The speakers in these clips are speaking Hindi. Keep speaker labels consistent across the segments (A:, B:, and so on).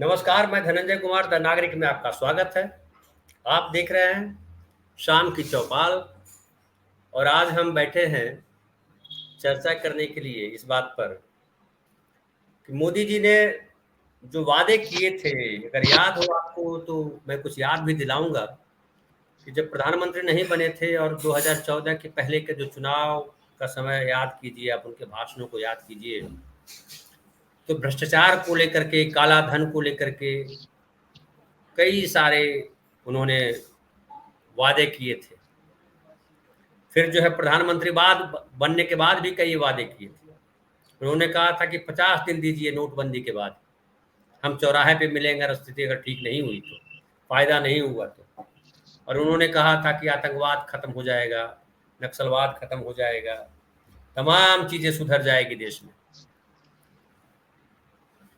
A: नमस्कार, मैं धनंजय कुमार द नागरिक में आपका स्वागत है। आप देख रहे हैं शाम की चौपाल और आज हम बैठे हैं चर्चा करने के लिए इस बात पर कि मोदी जी ने जो वादे किए थे, अगर याद हो आपको तो मैं कुछ याद भी दिलाऊंगा कि जब प्रधानमंत्री नहीं बने थे और 2014 के पहले के जो चुनाव का समय याद कीजिए, आप उनके भाषणों को याद कीजिए, तो भ्रष्टाचार को लेकर के, काला धन को लेकर के कई सारे उन्होंने वादे किए थे। फिर जो है प्रधानमंत्री बनने के बाद भी कई वादे किए थे। उन्होंने कहा था कि 50 दिन दीजिए नोटबंदी के बाद, हम चौराहे पे मिलेंगे अगर स्थिति अगर ठीक नहीं हुई तो, फायदा नहीं हुआ तो। और उन्होंने कहा था कि आतंकवाद खत्म हो जाएगा, नक्सलवाद खत्म हो जाएगा, तमाम चीजें सुधर जाएगी देश में।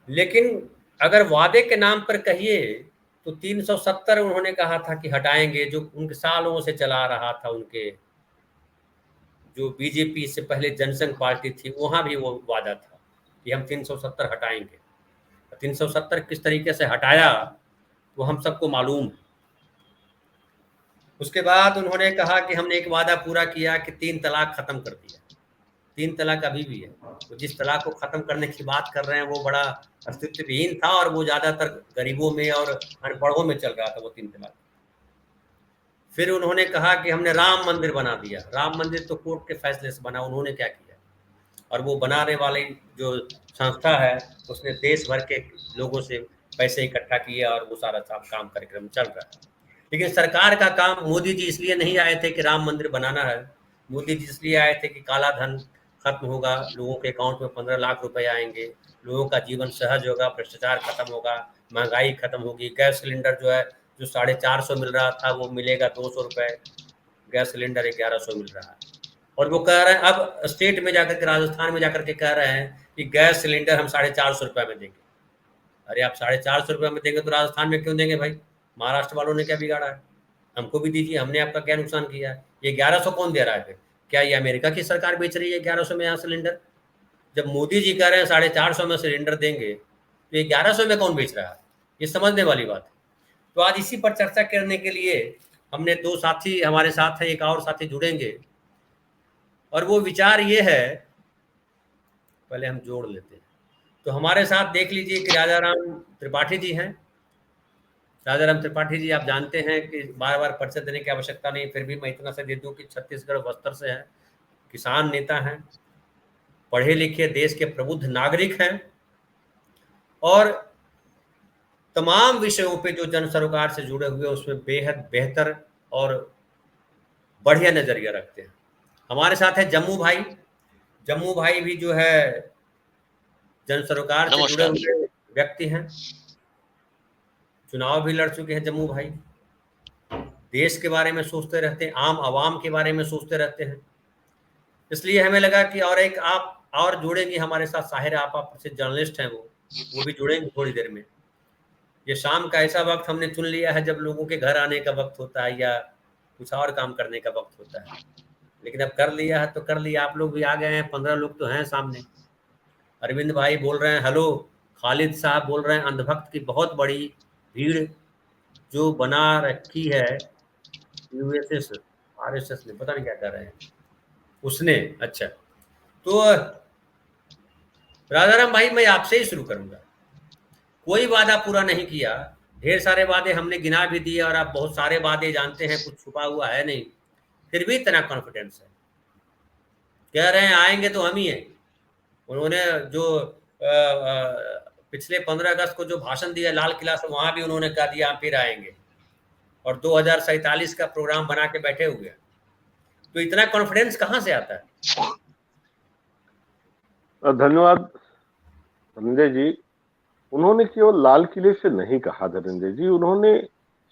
A: लेकिन अगर वादे के नाम पर कहिए तो 370 उन्होंने कहा था कि हटाएंगे, जो उनके सालों से चला रहा था, उनके जो बीजेपी से पहले जनसंघ पार्टी थी वहां भी वो वादा था कि हम 370 हटाएंगे। 370 किस तरीके से हटाया वो हम सबको मालूम है। उसके बाद उन्होंने कहा कि हमने एक वादा पूरा किया कि 3 तलाक खत्म कर दिया। 3 तलाक अभी भी है, तो जिस तलाक को खत्म करने की बात कर रहे हैं वो बड़ा अस्तित्वहीन था और वो ज्यादातर गरीबों में और अनपढ़ों में चल रहा था वो 3 तलाक। फिर उन्होंने कहा कि हमने राम मंदिर बना दिया। राम मंदिर तो कोर्ट के फैसले से बना, उन्होंने क्या किया? और वो बनाने वाली जो संस्था है उसने देश भर के लोगों से पैसे इकट्ठा किए और वो सारा काम कार्यक्रम चल रहा है। लेकिन सरकार का काम, मोदी जी इसलिए नहीं आए थे कि राम मंदिर बनाना है, मोदी जी इसलिए आए थे कि काला धन खत्म होगा, लोगों के अकाउंट में 15 लाख रुपए आएंगे, लोगों का जीवन सहज होगा, भ्रष्टाचार खत्म होगा, महंगाई खत्म होगी, गैस सिलेंडर जो है जो 450 मिल रहा था वो मिलेगा 200 रुपए, गैस सिलेंडर 1100 मिल रहा है। और वो कह रहे हैं, अब स्टेट में जाकर के, राजस्थान में जाकर के कह रहे हैं कि गैस सिलेंडर हम 450 रुपए में देंगे। अरे आप 450 रुपए में देंगे तो राजस्थान में क्यों देंगे भाई? महाराष्ट्र वालों ने क्या बिगाड़ा है? हमको भी दीजिए, हमने आपका क्या नुकसान किया है? ये 1100 कौन दे रहा है फिर? क्या ये अमेरिका की सरकार बेच रही है 1100 में यहाँ सिलेंडर? जब मोदी जी कह रहे हैं 450 में सिलेंडर देंगे तो ये 1100 में कौन बेच रहा है? ये समझने वाली बात है। तो आज इसी पर चर्चा करने के लिए हमने 2 साथी हमारे साथ हैं, एक और साथी जुड़ेंगे और वो विचार ये है, पहले हम जोड़ लेते हैं। तो हमारे साथ देख लीजिए कि राजाराम त्रिपाठी जी हैं। राजाराम त्रिपाठी जी आप जानते हैं कि बार बार परिचय देने की आवश्यकता नहीं, फिर भी मैं इतना से दे दूं कि छत्तीसगढ़ बस्तर से हैं, किसान नेता हैं, पढ़े लिखे देश के प्रबुद्ध नागरिक हैं और तमाम विषयों पे जो जन सरोकार से जुड़े हुए उसमें बेहद बेहतर और बढ़िया नजरिया रखते हैं। हमारे साथ है जम्मू भाई। जम्मू भाई भी जो है जन सरोकार से जुड़े
B: नमस्कार।
A: हुए व्यक्ति हैं, चुनाव भी लड़ चुके हैं जम्मू भाई, देश के बारे में सोचते रहते हैं, आम आवाम के बारे में सोचते रहते हैं। इसलिए हमें लगा कि और एक आप और जुड़ेंगे हमारे साथ, साहिर आप से जर्नलिस्ट हैं, वो भी जुड़ेंगे थोड़ी देर में। ये शाम का ऐसा वक्त हमने चुन लिया है जब लोगों के घर आने का वक्त होता है या कुछ और काम करने का वक्त होता है, लेकिन अब कर लिया है तो कर लिया। आप लोग भी आ गए हैं, 15 लोग तो हैं सामने। अरविंद भाई बोल रहे हैं हेलो, खालिद साहब बोल रहे हैं अंधभक्त की बहुत बड़ी भीड़ जो बना रखी है यूएसएस आरएसएस ने, पता नहीं क्या कर रहे हैं उसने। अच्छा, तो राजाराम भाई मैं आपसे ही शुरू करूंगा। कोई वादा पूरा नहीं किया, ढेर सारे वादे हमने गिना भी दिए और आप बहुत सारे वादे जानते हैं, कुछ छुपा हुआ है नहीं, फिर भी इतना कॉन्फिडेंस है, कह रहे हैं आएंगे तो हम ही हैं। उन्होंने जो पिछले 15 अगस्त को जो भाषण दिया लाल किला से, वहां भी उन्होंने कहा दिया हम फिर आएंगे, और 2047 का प्रोग्राम बना के बैठे हुए हैं। तो इतना कॉन्फिडेंस कहाँ से आता है?
C: धन्यवाद धनंजय जी। उन्होंने केवल लाल किले से नहीं कहा धनंजय जी, उन्होंने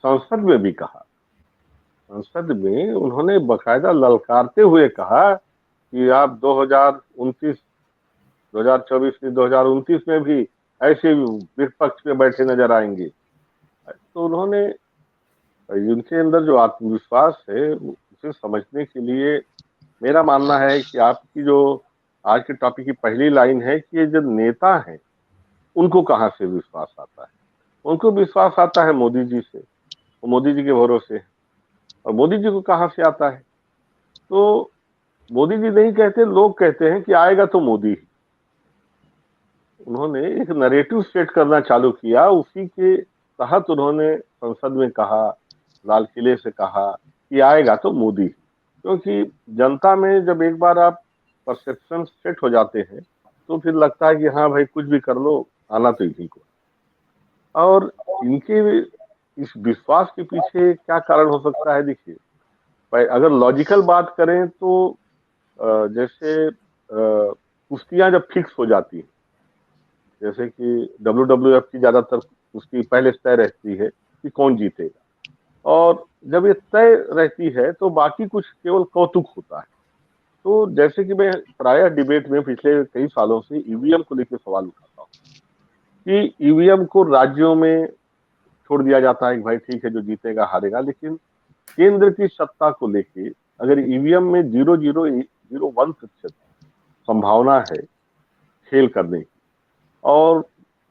C: संसद में भी कहा। संसद में उन्होंने बकायदा ललकारते हुए कहा कि आप 2029, 2024 की 2029 में भी ऐसे विपक्ष में बैठे नजर आएंगे। तो उन्होंने, उनके अंदर जो आत्मविश्वास है उसे समझने के लिए मेरा मानना है कि आपकी जो आज के टॉपिक की पहली लाइन है कि ये जो नेता हैं उनको कहाँ से विश्वास आता है। उनको विश्वास आता है मोदी जी से, वो मोदी जी के भरोसे है। और मोदी जी को कहाँ से आता है? तो मोदी जी नहीं कहते, लोग कहते हैं कि आएगा तो मोदी ही। उन्होंने एक नैरेटिव सेट करना चालू किया, उसी के तहत उन्होंने संसद में कहा, लाल किले से कहा कि आएगा तो मोदी। क्योंकि जनता में जब एक बार आप परसेप्शन सेट हो जाते हैं तो फिर लगता है कि हाँ भाई कुछ भी कर लो, आना तो इन्हीं को। और इनके इस विश्वास के पीछे क्या कारण हो सकता है? देखिए, अगर लॉजिकल बात करें तो जैसे कुश्तियां जब फिक्स हो जाती है, जैसे कि WWF की ज्यादातर उसकी पहले तय रहती है कि कौन जीतेगा, और जब ये तय रहती है तो बाकी कुछ केवल कौतुक होता है। तो जैसे कि मैं प्रायः डिबेट में पिछले कई सालों से ईवीएम को लेकर सवाल उठाता हूँ कि ईवीएम को राज्यों में छोड़ दिया जाता है कि भाई ठीक है जो जीतेगा हारेगा, लेकिन केंद्र की सत्ता को लेके अगर ईवीएम में 0.001% संभावना है खेल करने की, और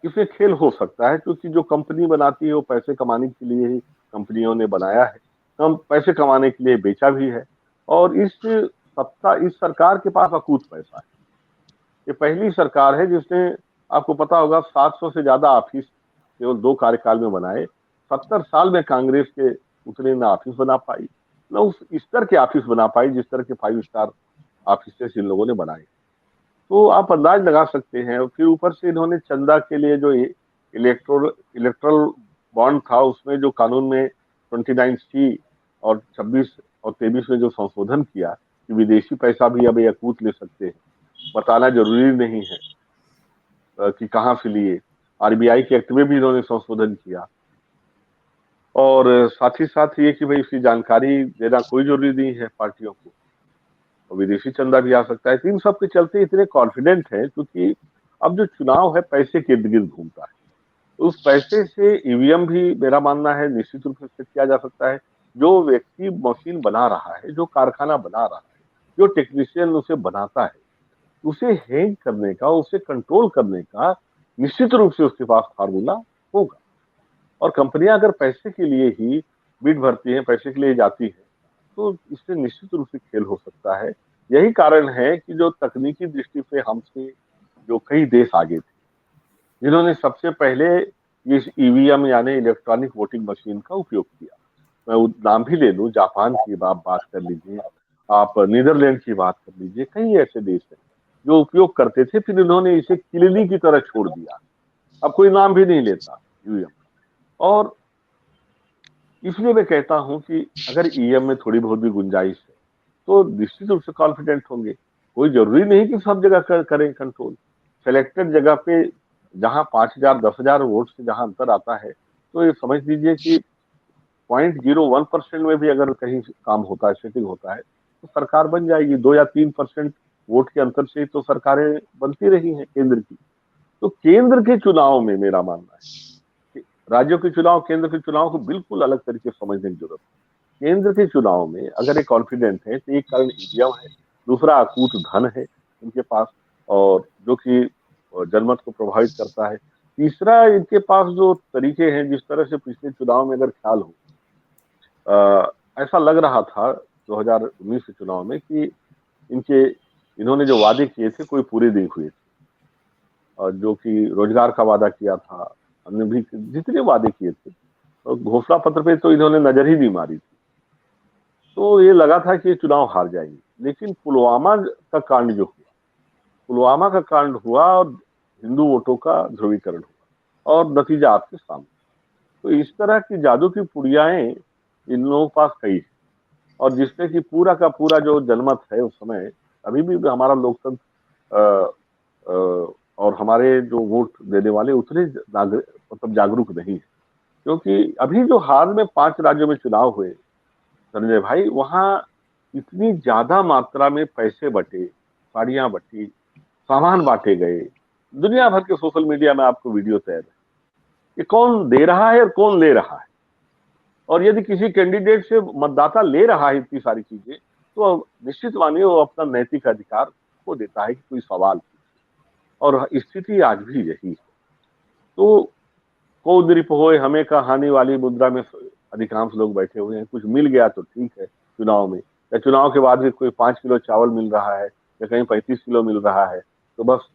C: इसमें खेल हो सकता है क्योंकि जो कंपनी बनाती है वो पैसे कमाने के लिए ही कंपनियों ने बनाया है, कम पैसे कमाने के लिए बेचा भी है। और इस सरकार के पास अकूत पैसा है। ये पहली सरकार है जिसने, आपको पता होगा, 700 से ज्यादा ऑफिस केवल 2 कार्यकाल में बनाए। 70 साल में कांग्रेस के उतने ना ऑफिस बना पाई, ना उस स्तर के ऑफिस बना पाई जिस तरह के 5 स्टार ऑफिस इन लोगों ने बनाए। तो आप अंदाज लगा सकते हैं। और फिर ऊपर से इन्होंने चंदा के लिए जो इलेक्ट्रल बॉन्ड था, उसमें जो कानून में 29C और 26 और 23 में जो संशोधन किया कि विदेशी पैसा भी अब यकूत ले सकते हैं, बताना जरूरी नहीं है कि कहाँ से लिए। आरबीआई के एक्ट में भी इन्होंने संशोधन किया। और साथ ही साथ ये कि भाई इसकी जानकारी देना कोई जरूरी नहीं है पार्टियों को, और विदेशी चंदा भी आ सकता है। तो इन सब के चलते इतने कॉन्फिडेंट है, क्योंकि अब जो चुनाव है पैसे के इर्द गिर्द घूमता है। तो उस पैसे से ईवीएम भी, मेरा मानना है, निश्चित रूप से सेट किया जा सकता है। जो व्यक्ति मशीन बना रहा है, जो कारखाना बना रहा है, जो टेक्नीशियन उसे बनाता है, उसे हैंग करने का, उसे कंट्रोल करने का निश्चित रूप से उसके पास फार्मूला होगा। और कंपनियां अगर पैसे के लिए ही बिड भरती हैं, पैसे के लिए जाती हैं, तो इससे निश्चित रूप से खेल हो सकता है। यही कारण है कि जो तकनीकी दृष्टि से हमसे जो कई देश आगे थे, जिन्होंने सबसे पहले ये ईवीएम यानी इलेक्ट्रॉनिक वोटिंग मशीन का उपयोग किया, मैं नाम भी ले लूं, जापान की आप बात कर लीजिए, आप नीदरलैंड की बात कर लीजिए, कई ऐसे देश हैं जो उपयोग करते थे, फिर इन्होंने इसे किलनी की तरह छोड़ दिया। अब कोई नाम भी नहीं लेता ईवीएम। और इसलिए मैं कहता हूं कि अगर ईवीएम में थोड़ी बहुत भी गुंजाइश है तो निश्चित रूप से कॉन्फिडेंट होंगे। कोई जरूरी नहीं कि सब जगह करें कंट्रोल। सेलेक्टेड जगह पे जहां 5,000 10,000 वोट से जहां अंतर आता है, तो ये समझ लीजिए कि 0.01% में भी अगर कहीं काम होता है, सेटिंग होता है, तो सरकार बन जाएगी। 2 या 3% वोट के अंतर से तो सरकारें बनती रही हैं केंद्र की। तो केंद्र के चुनाव में मेरा मानना है कि राज्यों के चुनाव केंद्र के चुनाव को बिल्कुल अलग तरीके से समझने की जरूरत है। केंद्र के चुनाव में अगर ये कॉन्फिडेंट है तो एक कारण ईवीएम है, दूसरा अकूत धन है इनके पास, और जो कि जनमत को प्रभावित करता है। तीसरा, इनके पास जो तरीके हैं, जिस तरह से पिछले चुनाव में अगर ख्याल हो, ऐसा लग रहा था 2019 के चुनाव में कि इन्होंने जो वादे किए थे कोई पूरे नहीं हुए थे। और जो कि रोजगार का वादा किया था, हमने भी जितने वादे किए थे, और घोषणा पत्र पे तो इन्होंने नजर ही नहीं मारी थी। तो ये लगा था कि ये चुनाव हार जाएंगे। लेकिन पुलवामा का कांड जो हुआ, पुलवामा का कांड हुआ और हिंदू वोटों का ध्रुवीकरण हुआ, और नतीजा आपके सामने। तो इस तरह की जादू की पुड़ियाएं इन लोगों के पास कई है, और जिससे कि पूरा का पूरा जो जनमत है उस समय, अभी भी हमारा लोकतंत्र और हमारे जो वोट देने वाले उतने मतलब जागरूक नहीं है। क्योंकि अभी जो हाल में 5 राज्यों में चुनाव हुए संजय भाई, वहां इतनी ज्यादा मात्रा में पैसे बटे, साड़ियां बटी, सामान बांटे गए, दुनिया भर के सोशल मीडिया में आपको वीडियो तैयार है कि कौन दे रहा है और कौन ले रहा है। और यदि किसी कैंडिडेट से मतदाता ले रहा है इतनी सारी चीजें, तो निश्चित मानिए वो अपना नैतिक अधिकार खो देता है कि कोई सवाल। और स्थिति आज भी यही है। तो को होए हमें का हानि वाली मुद्रा में अधिकांश लोग बैठे हुए हैं। कुछ मिल गया तो ठीक है चुनाव में, या चुनाव के बाद भी कोई 5 किलो चावल मिल रहा है या कहीं 35 किलो मिल रहा है तो बस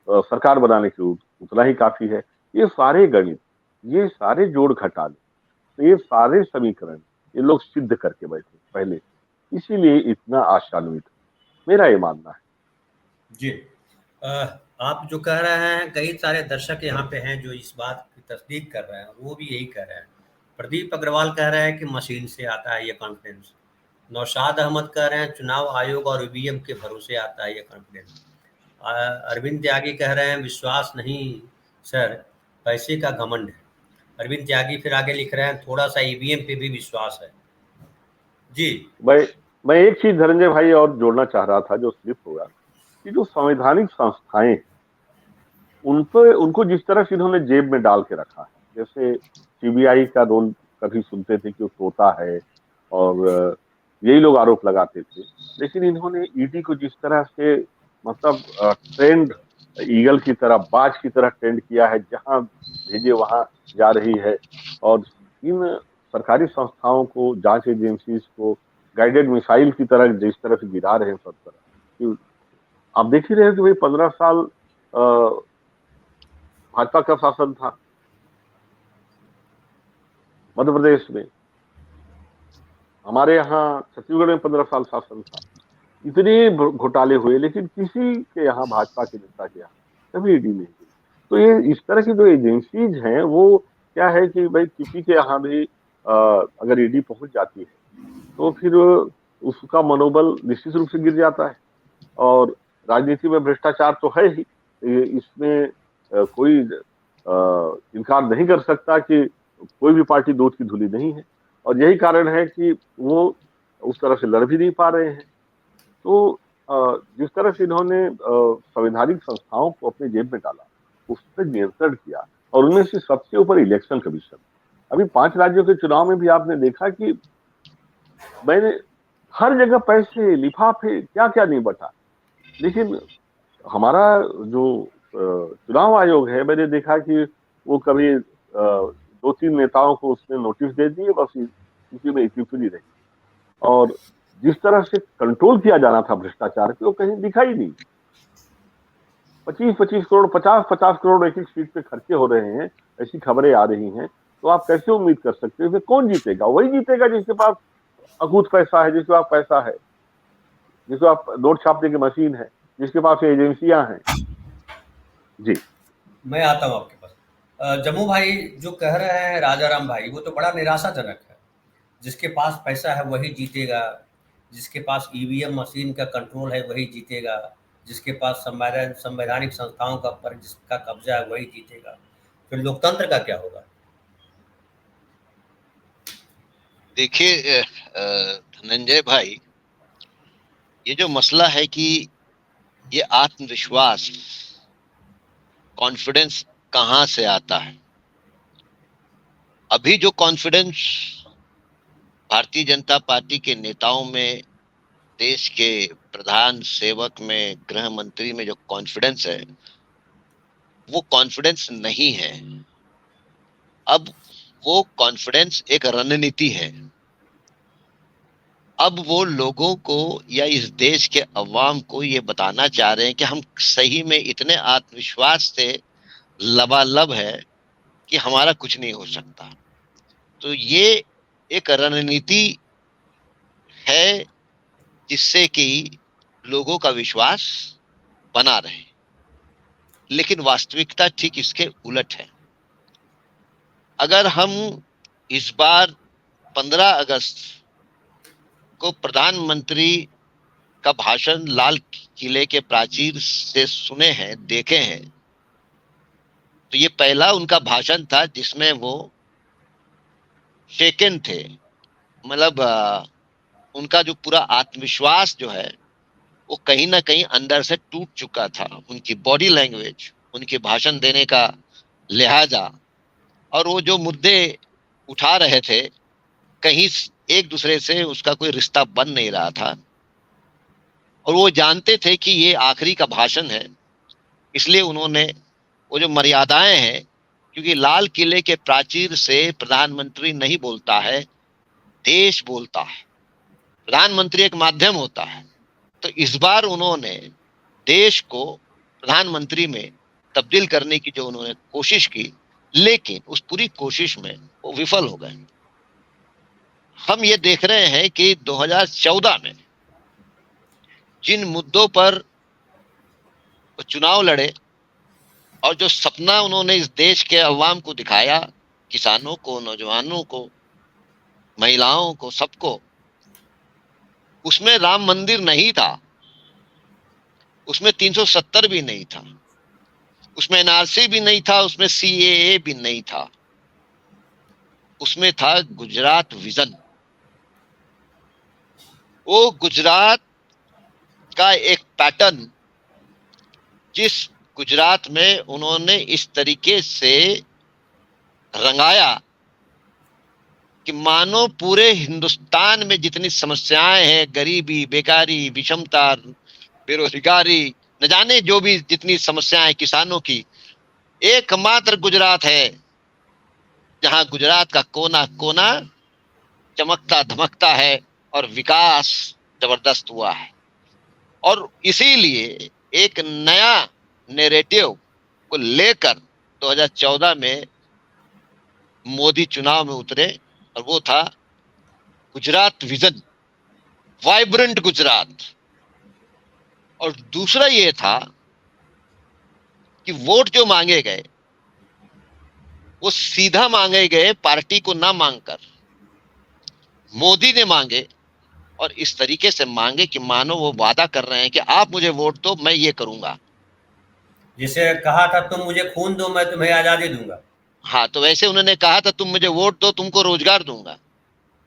C: सरकार बनाने के उतना ही काफी है। ये सारे गणित, ये सारे जोड़ घटाने, तो ये सारे समीकरण ये लोग सिद्ध करके बैठे पहले, इसीलिए इतना आशान्वित मेरा ये मानना है।
A: जी। आप जो कह रहे हैं, कई सारे दर्शक यहाँ पे हैं जो इस बात की तस्दीक कर रहे हैं, वो भी यही कह रहे हैं। प्रदीप अग्रवाल कह रहे हैं कि मशीन से आता है ये कॉन्फिडेंस। नौशाद अहमद कह रहे हैं चुनाव आयोग और ईवीएम के भरोसे आता है ये कॉन्फिडेंस। अरविंद त्यागी कह रहे हैं विश्वास नहीं सर, पैसे का घमंड है। अरविंद त्यागी फिर आगे लिख रहे हैं थोड़ा सा ईवीएम पे भी विश्वास है। जी।
C: मैं एक चीज धनंजय भाई और जोड़ना चाह रहा था जो स्लिप होगा, कि जो संवैधानिक संस्थाएं उनको जिस तरह से इन्होंने जेब में डाल के रखा है, जैसे सीबीआई का रोल कभी सुनते थे कि वो तोता है और यही लोग आरोप लगाते थे, लेकिन इन्होंने ईडी को जिस तरह से मतलब ट्रेंड ईगल की तरह, बाज की तरह ट्रेंड किया है, जहां भेजे वहां जा रही है, और इन सरकारी संस्थाओं को, जांच एजेंसीज को गाइडेड मिसाइल की तरह जिस तरह से गिरा रहे हैं सब तरह। आप देख ही रहे हैं कि भाई 15 साल भाजपा का शासन था मध्य प्रदेश में, हमारे यहाँ छत्तीसगढ़ में 15 साल शासन था, इतने घोटाले हुए, लेकिन किसी के यहाँ भाजपा के नेता के यहाँ कभी ईडी नहीं हुई। तो ये इस तरह की जो एजेंसीज हैं वो क्या है कि भाई किसी के यहाँ भी अगर ईडी पहुंच जाती है तो फिर उसका मनोबल निश्चित रूप से गिर जाता है। और राजनीति में भ्रष्टाचार तो है ही, इसमें कोई इनकार नहीं कर सकता कि कोई भी पार्टी दूध की धुली नहीं है, और यही कारण है कि वो उस तरह से लड़ भी नहीं पा रहे हैं। तो जिस तरह से इन्होंने संवैधानिक संस्थाओं को अपने जेब में डाला, उस पर नियंत्रण किया, और उनमें से सबसे ऊपर इलेक्शन कमीशन। अभी 5 राज्यों के चुनाव में भी आपने देखा कि मैंने हर जगह पैसे, लिफाफे, क्या क्या नहीं बटा, लेकिन हमारा जो चुनाव आयोग है, मैंने देखा कि वो कभी 2-3 नेताओं को उसने नोटिस दे दिए, बस इसी में इतनी रही, और जिस तरह से कंट्रोल किया जाना था भ्रष्टाचार को, वो कहीं दिखाई नहीं। 25-25 करोड़, 50-50 करोड़ एक एक सीट पे खर्चे हो रहे हैं, ऐसी खबरें आ रही हैं। तो आप कैसे उम्मीद कर सकते हो? कौन जीतेगा? वही जीतेगा जिसके पास अकूत पैसा है, जिसके पास पैसा है, जिसके पास नोट छापने की मशीन है, जिसके पास एजेंसियां हैं। जी,
A: मैं आता हूँ आपके पास। जम्मू भाई जो कह रहे हैं राजा राम भाई, वो तो बड़ा निराशाजनक है। जिसके पास पैसा है वही जीतेगा, जिसके पास ईवीएम मशीन का कंट्रोल है वही जीतेगा, जिसके पास संवैधानिक संस्थाओं का पर जिसका कब्जा है वही जीतेगा। फिर लोकतंत्र का क्या होगा?
B: देखिए धनंजय भाई, ये जो मसला है कि ये आत्मविश्वास, कॉन्फिडेंस कहां से आता है। अभी जो कॉन्फिडेंस भारतीय जनता पार्टी के नेताओं में, देश के प्रधान सेवक में, गृह मंत्री में जो कॉन्फिडेंस है, वो कॉन्फिडेंस नहीं है। अब वो कॉन्फिडेंस एक रणनीति है। अब वो लोगों को या इस देश के अवाम को ये बताना चाह रहे हैं कि हम सही में इतने आत्मविश्वास से लबालब है कि हमारा कुछ नहीं हो सकता। तो ये एक रणनीति है जिससे कि लोगों का विश्वास बना रहे, लेकिन वास्तविकता ठीक इसके उलट है। अगर हम इस बार 15 अगस्त को प्रधानमंत्री का भाषण लाल किले के प्राचीर से सुने हैं, देखे हैं, तो ये पहला उनका भाषण था जिसमें वो शेकन थे। मतलब उनका जो पूरा आत्मविश्वास जो है वो कहीं ना कहीं अंदर से टूट चुका था। उनकी बॉडी लैंग्वेज, उनके भाषण देने का लिहाजा, और वो जो मुद्दे उठा रहे थे, कहीं एक दूसरे से उसका कोई रिश्ता बन नहीं रहा था। और वो जानते थे कि ये आखिरी का भाषण है, इसलिए उन्होंने वो जो मर्यादाएं हैं क्योंकि लाल किले के प्राचीर से प्रधानमंत्री नहीं बोलता है, देश बोलता है। प्रधानमंत्री एक माध्यम होता है। तो इस बार उन्होंने देश को प्रधानमंत्री में तब्दील करने की जो उन्होंने कोशिश की, लेकिन उस पूरी कोशिश में वो विफल हो गए। हम ये देख रहे हैं कि 2014 में जिन मुद्दों पर वो चुनाव लड़े और जो सपना उन्होंने इस देश के अवाम को दिखाया, किसानों को, नौजवानों को, महिलाओं को, सबको, उसमें राम मंदिर नहीं था, उसमें 370 भी नहीं था, उसमें एनआरसी भी नहीं था, उसमें सीएए भी नहीं था, उसमें था गुजरात विजन। वो गुजरात का एक पैटर्न, जिस गुजरात में उन्होंने इस तरीके से रंगाया कि मानो पूरे हिंदुस्तान में जितनी समस्याएं हैं, गरीबी, बेकारी, विषमता, बेरोजगारी, न जाने जो भी जितनी समस्याएं किसानों की, एकमात्र गुजरात है जहां गुजरात का कोना कोना चमकता धमकता है और विकास जबरदस्त हुआ है। और इसीलिए एक नया नैरेटिव को लेकर 2014 में मोदी चुनाव में उतरे, और वो था गुजरात विजन, वाइब्रेंट गुजरात। और दूसरा ये था कि वोट जो मांगे गए वो सीधा मांगे गए, पार्टी को ना मांगकर मोदी ने मांगे, और इस तरीके से मांगे कि मानो वो वादा कर रहे हैं कि आप मुझे वोट दो, मैं ये करूंगा।
A: जिसे कहा था तुम मुझे खून दो मैं तुम्हें आजादी दूंगा।
B: हाँ, तो वैसे उन्होंने कहा था तुम मुझे वोट दो, तुमको रोजगार दूंगा।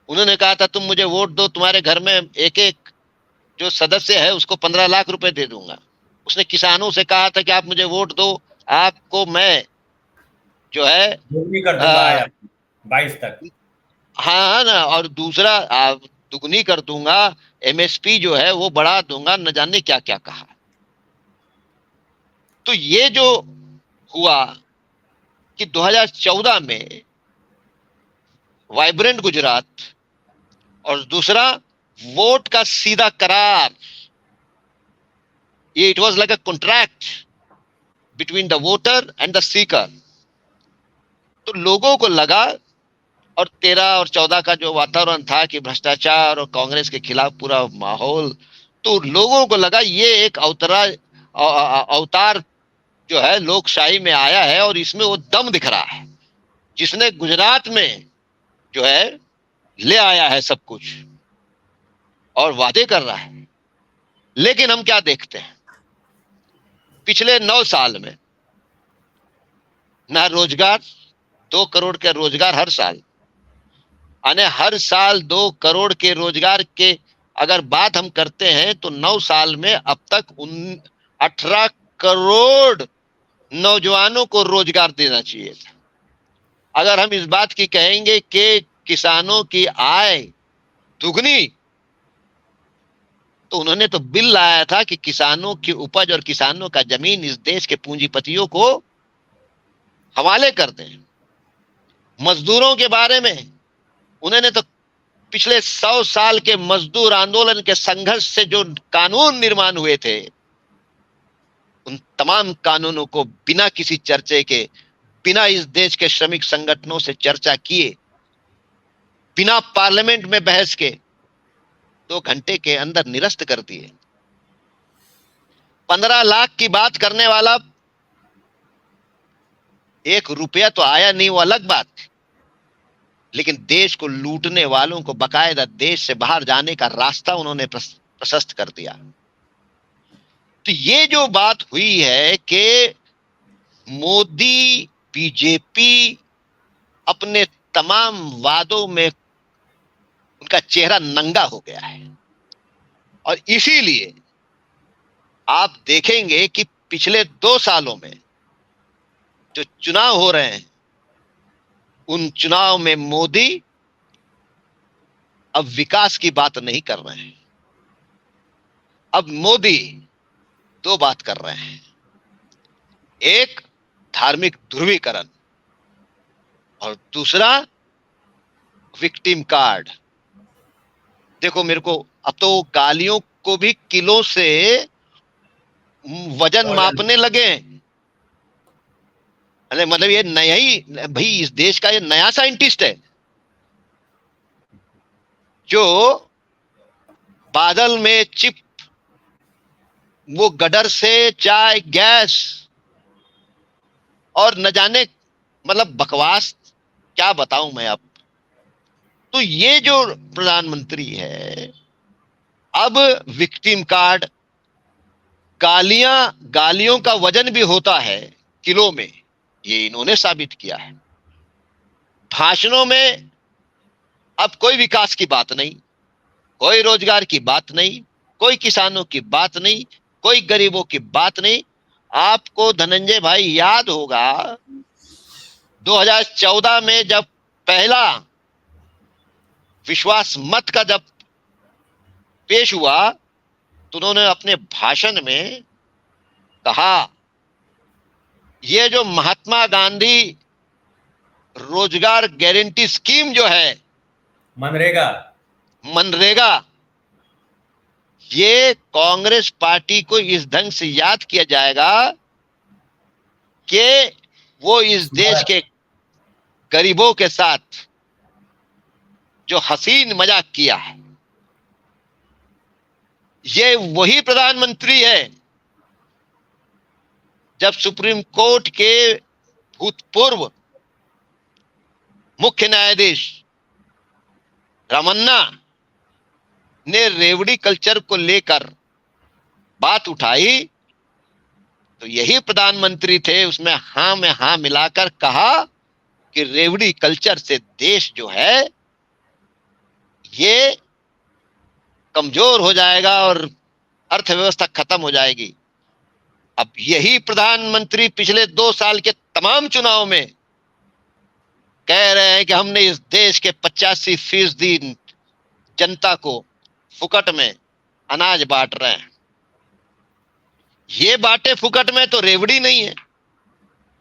B: उन्होंने कहा था तुम मुझे वोट दो, तुम्हारे घर में एक एक जो सदस्य है उसको 15 लाख रुपए दे दूंगा। उसने किसानों से कहा था कि आप मुझे वोट दो, आपको मैं जो है
A: दुगनी कर दूंगा 22 तक।
B: हाँ ना, और दूसरा दुगनी कर दूंगा, एमएसपी जो है वो बढ़ा दूंगा, न जाने क्या क्या कहा। तो ये जो हुआ कि 2014 में वाइब्रेंट गुजरात, और दूसरा वोट का सीधा करार, ये it was like a contract between the voter and the seeker. तो लोगों को लगा, और 13 और 14 का जो वातावरण था कि भ्रष्टाचार और कांग्रेस के खिलाफ पूरा माहौल, तो लोगों को लगा ये एक अवतार जो है लोकशाही में आया है, और इसमें वो दम दिख रहा है जिसने गुजरात में जो है ले आया है सब कुछ और वादे कर रहा है। लेकिन हम क्या देखते हैं, पिछले 9 साल में ना रोजगार, 2 करोड़ के रोजगार हर साल, यानी हर साल 2 करोड़ के रोजगार के अगर बात हम करते हैं तो 9 साल में अब तक 18 करोड़ नौजवानों को रोजगार देना चाहिए था। अगर हम इस बात की कहेंगे कि किसानों की आय दुगनी, तो उन्होंने तो बिल लाया था कि किसानों की उपज और किसानों का जमीन इस देश के पूंजीपतियों को हवाले कर दें। मजदूरों के बारे में उन्होंने तो पिछले 100 साल के मजदूर आंदोलन के संघर्ष से जो कानून निर्माण हुए थे, उन तमाम कानूनों को बिना किसी चर्चे के, बिना इस देश के श्रमिक संगठनों से चर्चा किए, बिना पार्लियामेंट में बहस के 2 घंटे के अंदर निरस्त कर दिए। 15 लाख की बात करने वाला 1 रुपया तो आया नहीं, वो अलग बात, लेकिन देश को लूटने वालों को बकायदा देश से बाहर जाने का रास्ता उन्होंने प्रशस्त कर दिया। तो ये जो बात हुई है कि मोदी, बीजेपी अपने तमाम वादों में उनका चेहरा नंगा हो गया है, और इसीलिए आप देखेंगे कि पिछले 2 सालों में जो चुनाव हो रहे हैं, उन चुनाव में मोदी अब विकास की बात नहीं कर रहे हैं। अब मोदी 2 बात कर रहे हैं, एक धार्मिक ध्रुवीकरण, और दूसरा विक्टिम कार्ड। देखो मेरे को अब तो गालियों को भी किलो से वजन मापने लगे। अरे मतलब ये नया ही भाई, इस देश का ये नया साइंटिस्ट है जो बादल में चिप, वो गडर से चाय गैस और न जाने, मतलब बकवास क्या बताऊं मैं अब। तो ये जो प्रधानमंत्री है, अब विक्टिम कार्ड, गालियों का वजन भी होता है किलो में, ये इन्होंने साबित किया है। भाषणों में अब कोई विकास की बात नहीं, कोई रोजगार की बात नहीं, कोई किसानों की बात नहीं, कोई गरीबों की बात नहीं। आपको धनंजय भाई याद होगा 2014 में जब पहला विश्वास मत का जब पेश हुआ, तो उन्होंने अपने भाषण में कहा ये जो महात्मा गांधी रोजगार गारंटी स्कीम जो है, मनरेगा, ये कांग्रेस पार्टी को इस ढंग से याद किया जाएगा कि वो इस देश के गरीबों के साथ जो हसीन मजाक किया है। ये वही प्रधानमंत्री है जब सुप्रीम कोर्ट के भूतपूर्व मुख्य न्यायाधीश रामन्ना ने रेवड़ी कल्चर को लेकर बात उठाई, तो यही प्रधानमंत्री थे, उसमें हाँ में हाँ मिलाकर कहा कि रेवड़ी कल्चर से देश जो है ये कमजोर हो जाएगा और अर्थव्यवस्था खत्म हो जाएगी। अब यही प्रधानमंत्री पिछले 2 साल के तमाम चुनाव में कह रहे हैं कि हमने इस देश के 85% जनता को फुकट में अनाज बांट रहे हैं। ये बांटे फुकट में तो रेवड़ी नहीं है।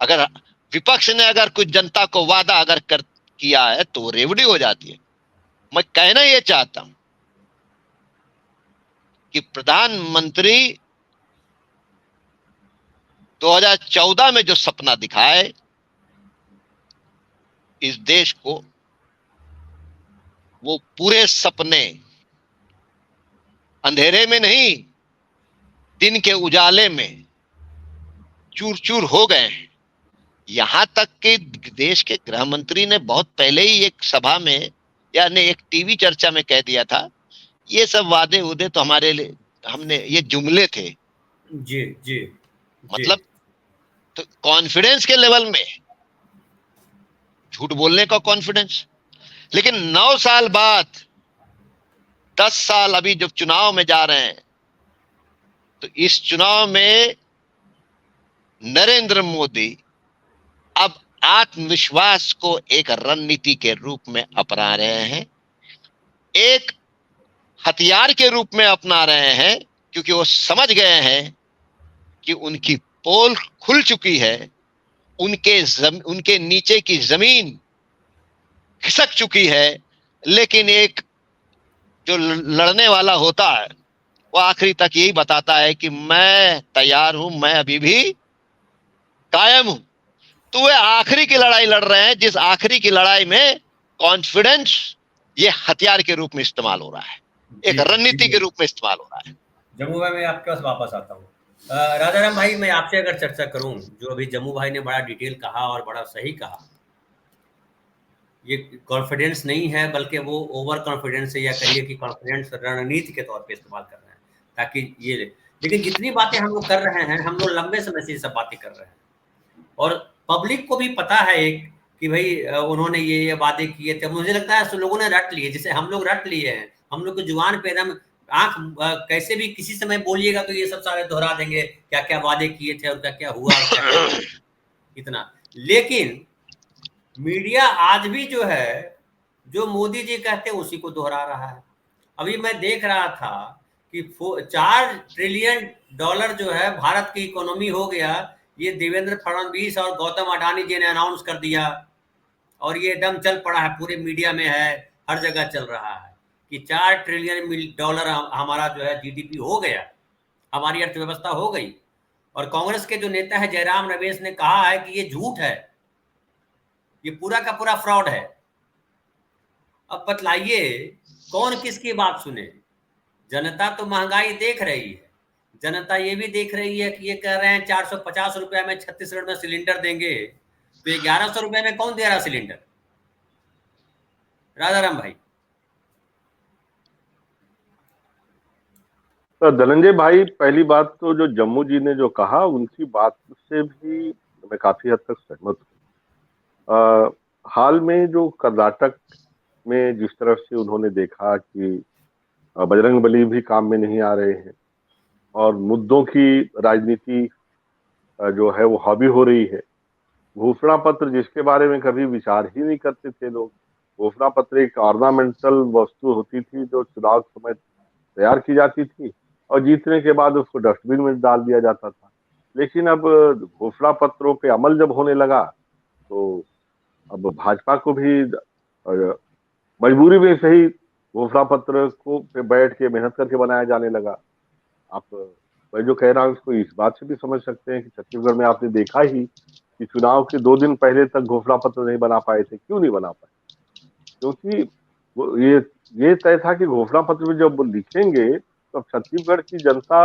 B: अगर विपक्ष ने अगर कुछ जनता को वादा अगर किया है तो वो रेवड़ी हो जाती है। मैं कहना ये चाहता हूं कि प्रधानमंत्री 2014 में जो सपना दिखाए इस देश को, वो पूरे सपने अंधेरे में नहीं, दिन के उजाले में चूर चूर हो गए हैं। यहां तक कि देश के गृह मंत्री ने बहुत पहले ही एक सभा में यानी एक टीवी चर्चा में कह दिया था, ये सब वादे उदे तो हमारे लिए, हमने ये जुमले थे।
A: जी जी,
B: मतलब तो कॉन्फिडेंस के लेवल में, झूठ बोलने का कॉन्फिडेंस। लेकिन 9 साल बाद 10 साल अभी जब चुनाव में जा रहे हैं, तो इस चुनाव में नरेंद्र मोदी अब आत्मविश्वास को एक रणनीति के रूप में अपना रहे हैं, एक हथियार के रूप में अपना रहे हैं, क्योंकि वो समझ गए हैं कि उनकी पोल खुल चुकी है, उनके नीचे की जमीन खिसक चुकी है। लेकिन एक जो लड़ने वाला होता है वो आखिरी तक यही बताता है कि मैं तैयार हूं, मैं अभी भी कायम हूं। तो वे आखिरी की लड़ाई लड़ रहे हैं, जिस आखिरी की लड़ाई में कॉन्फिडेंस ये हथियार के रूप में इस्तेमाल हो रहा है, एक रणनीति के रूप में इस्तेमाल हो रहा है।
A: जम्मू भाई मैं आपके पास वापस आता हूँ। राजाराम भाई, मैं आपसे अगर चर्चा करूं, जो अभी जम्मू भाई ने बड़ा डिटेल कहा और बड़ा सही कहा, ये कॉन्फिडेंस नहीं है बल्कि वो ओवर कॉन्फिडेंस है, या कहिए कि कॉन्फिडेंस रणनीति के तौर पे इस्तेमाल कर रहे हैं ताकि ये। लेकिन जितनी बातें हम लोग कर रहे हैं, हम लोग लंबे समय से ये सब बातें कर रहे हैं और पब्लिक को भी पता है एक कि भाई उन्होंने ये वादे किए थे। मुझे लगता है लोगों ने रट लिए, जैसे हम लोग रट लिए हैं। हम लोग को जुबान पे एकदम आंख कैसे भी किसी समय बोलिएगा तो ये सब सारे दोहरा देंगे, क्या क्या वादे किए थे और क्या क्या हुआ और क्या क्या इतना। लेकिन मीडिया आज भी जो है, जो मोदी जी कहते हैं उसी को दोहरा रहा है। अभी मैं देख रहा था कि 4 ट्रिलियन डॉलर जो है भारत की इकोनॉमी हो गया, ये देवेंद्र फडणवीस और गौतम अडानी जी ने अनाउंस कर दिया। और ये एकदम चल पड़ा है, पूरे मीडिया में है, हर जगह चल रहा है कि $4 ट्रिलियन हमारा जो है जीडीपी हो गया, हमारी अर्थव्यवस्था हो गई। और कांग्रेस के जो नेता है जयराम रमेश ने कहा है कि ये झूठ है, ये पूरा का पूरा फ्रॉड है। अब बतलाइए कौन किसकी बात सुने? जनता तो महंगाई देख रही है, जनता ये भी देख रही है कि ये कह रहे हैं 450 रुपए में छत्तीसगढ़ में सिलेंडर देंगे, तो ये 1100 रुपए में कौन दे रहा सिलेंडर? राजाराम भाई।
C: तो धनंजय भाई, पहली बात तो जो जम्मू जी ने जो कहा उनकी बात से भी मैं काफी हद तक सहमत हूँ। हाल में जो कर्नाटक में जिस तरह से उन्होंने देखा कि बजरंगबली भी काम में नहीं आ रहे हैं और मुद्दों की राजनीति जो है वो हॉबी हो रही है। घोषणा पत्र जिसके बारे में कभी विचार ही नहीं करते थे लोग, घोषणा पत्र एक ऑर्नामेंटल वस्तु होती थी जो चुनाव समय तैयार की जाती थी और जीतने के बाद उसको डस्टबिन में डाल दिया जाता था। लेकिन अब घोषणा पत्रों पे अमल जब होने लगा तो अब भाजपा को भी मजबूरी में सही घोषणा पत्र को पे बैठ के मेहनत करके बनाया जाने लगा। आप मैं जो कह रहा हूँ इसको इस बात से भी समझ सकते हैं कि छत्तीसगढ़ में आपने देखा ही कि चुनाव के 2 दिन पहले तक घोषणा पत्र नहीं बना पाए थे। क्यों नहीं बना पाए? क्योंकि वो ये तय था कि घोषणा पत्र में जब वो लिखेंगे तो छत्तीसगढ़ की जनता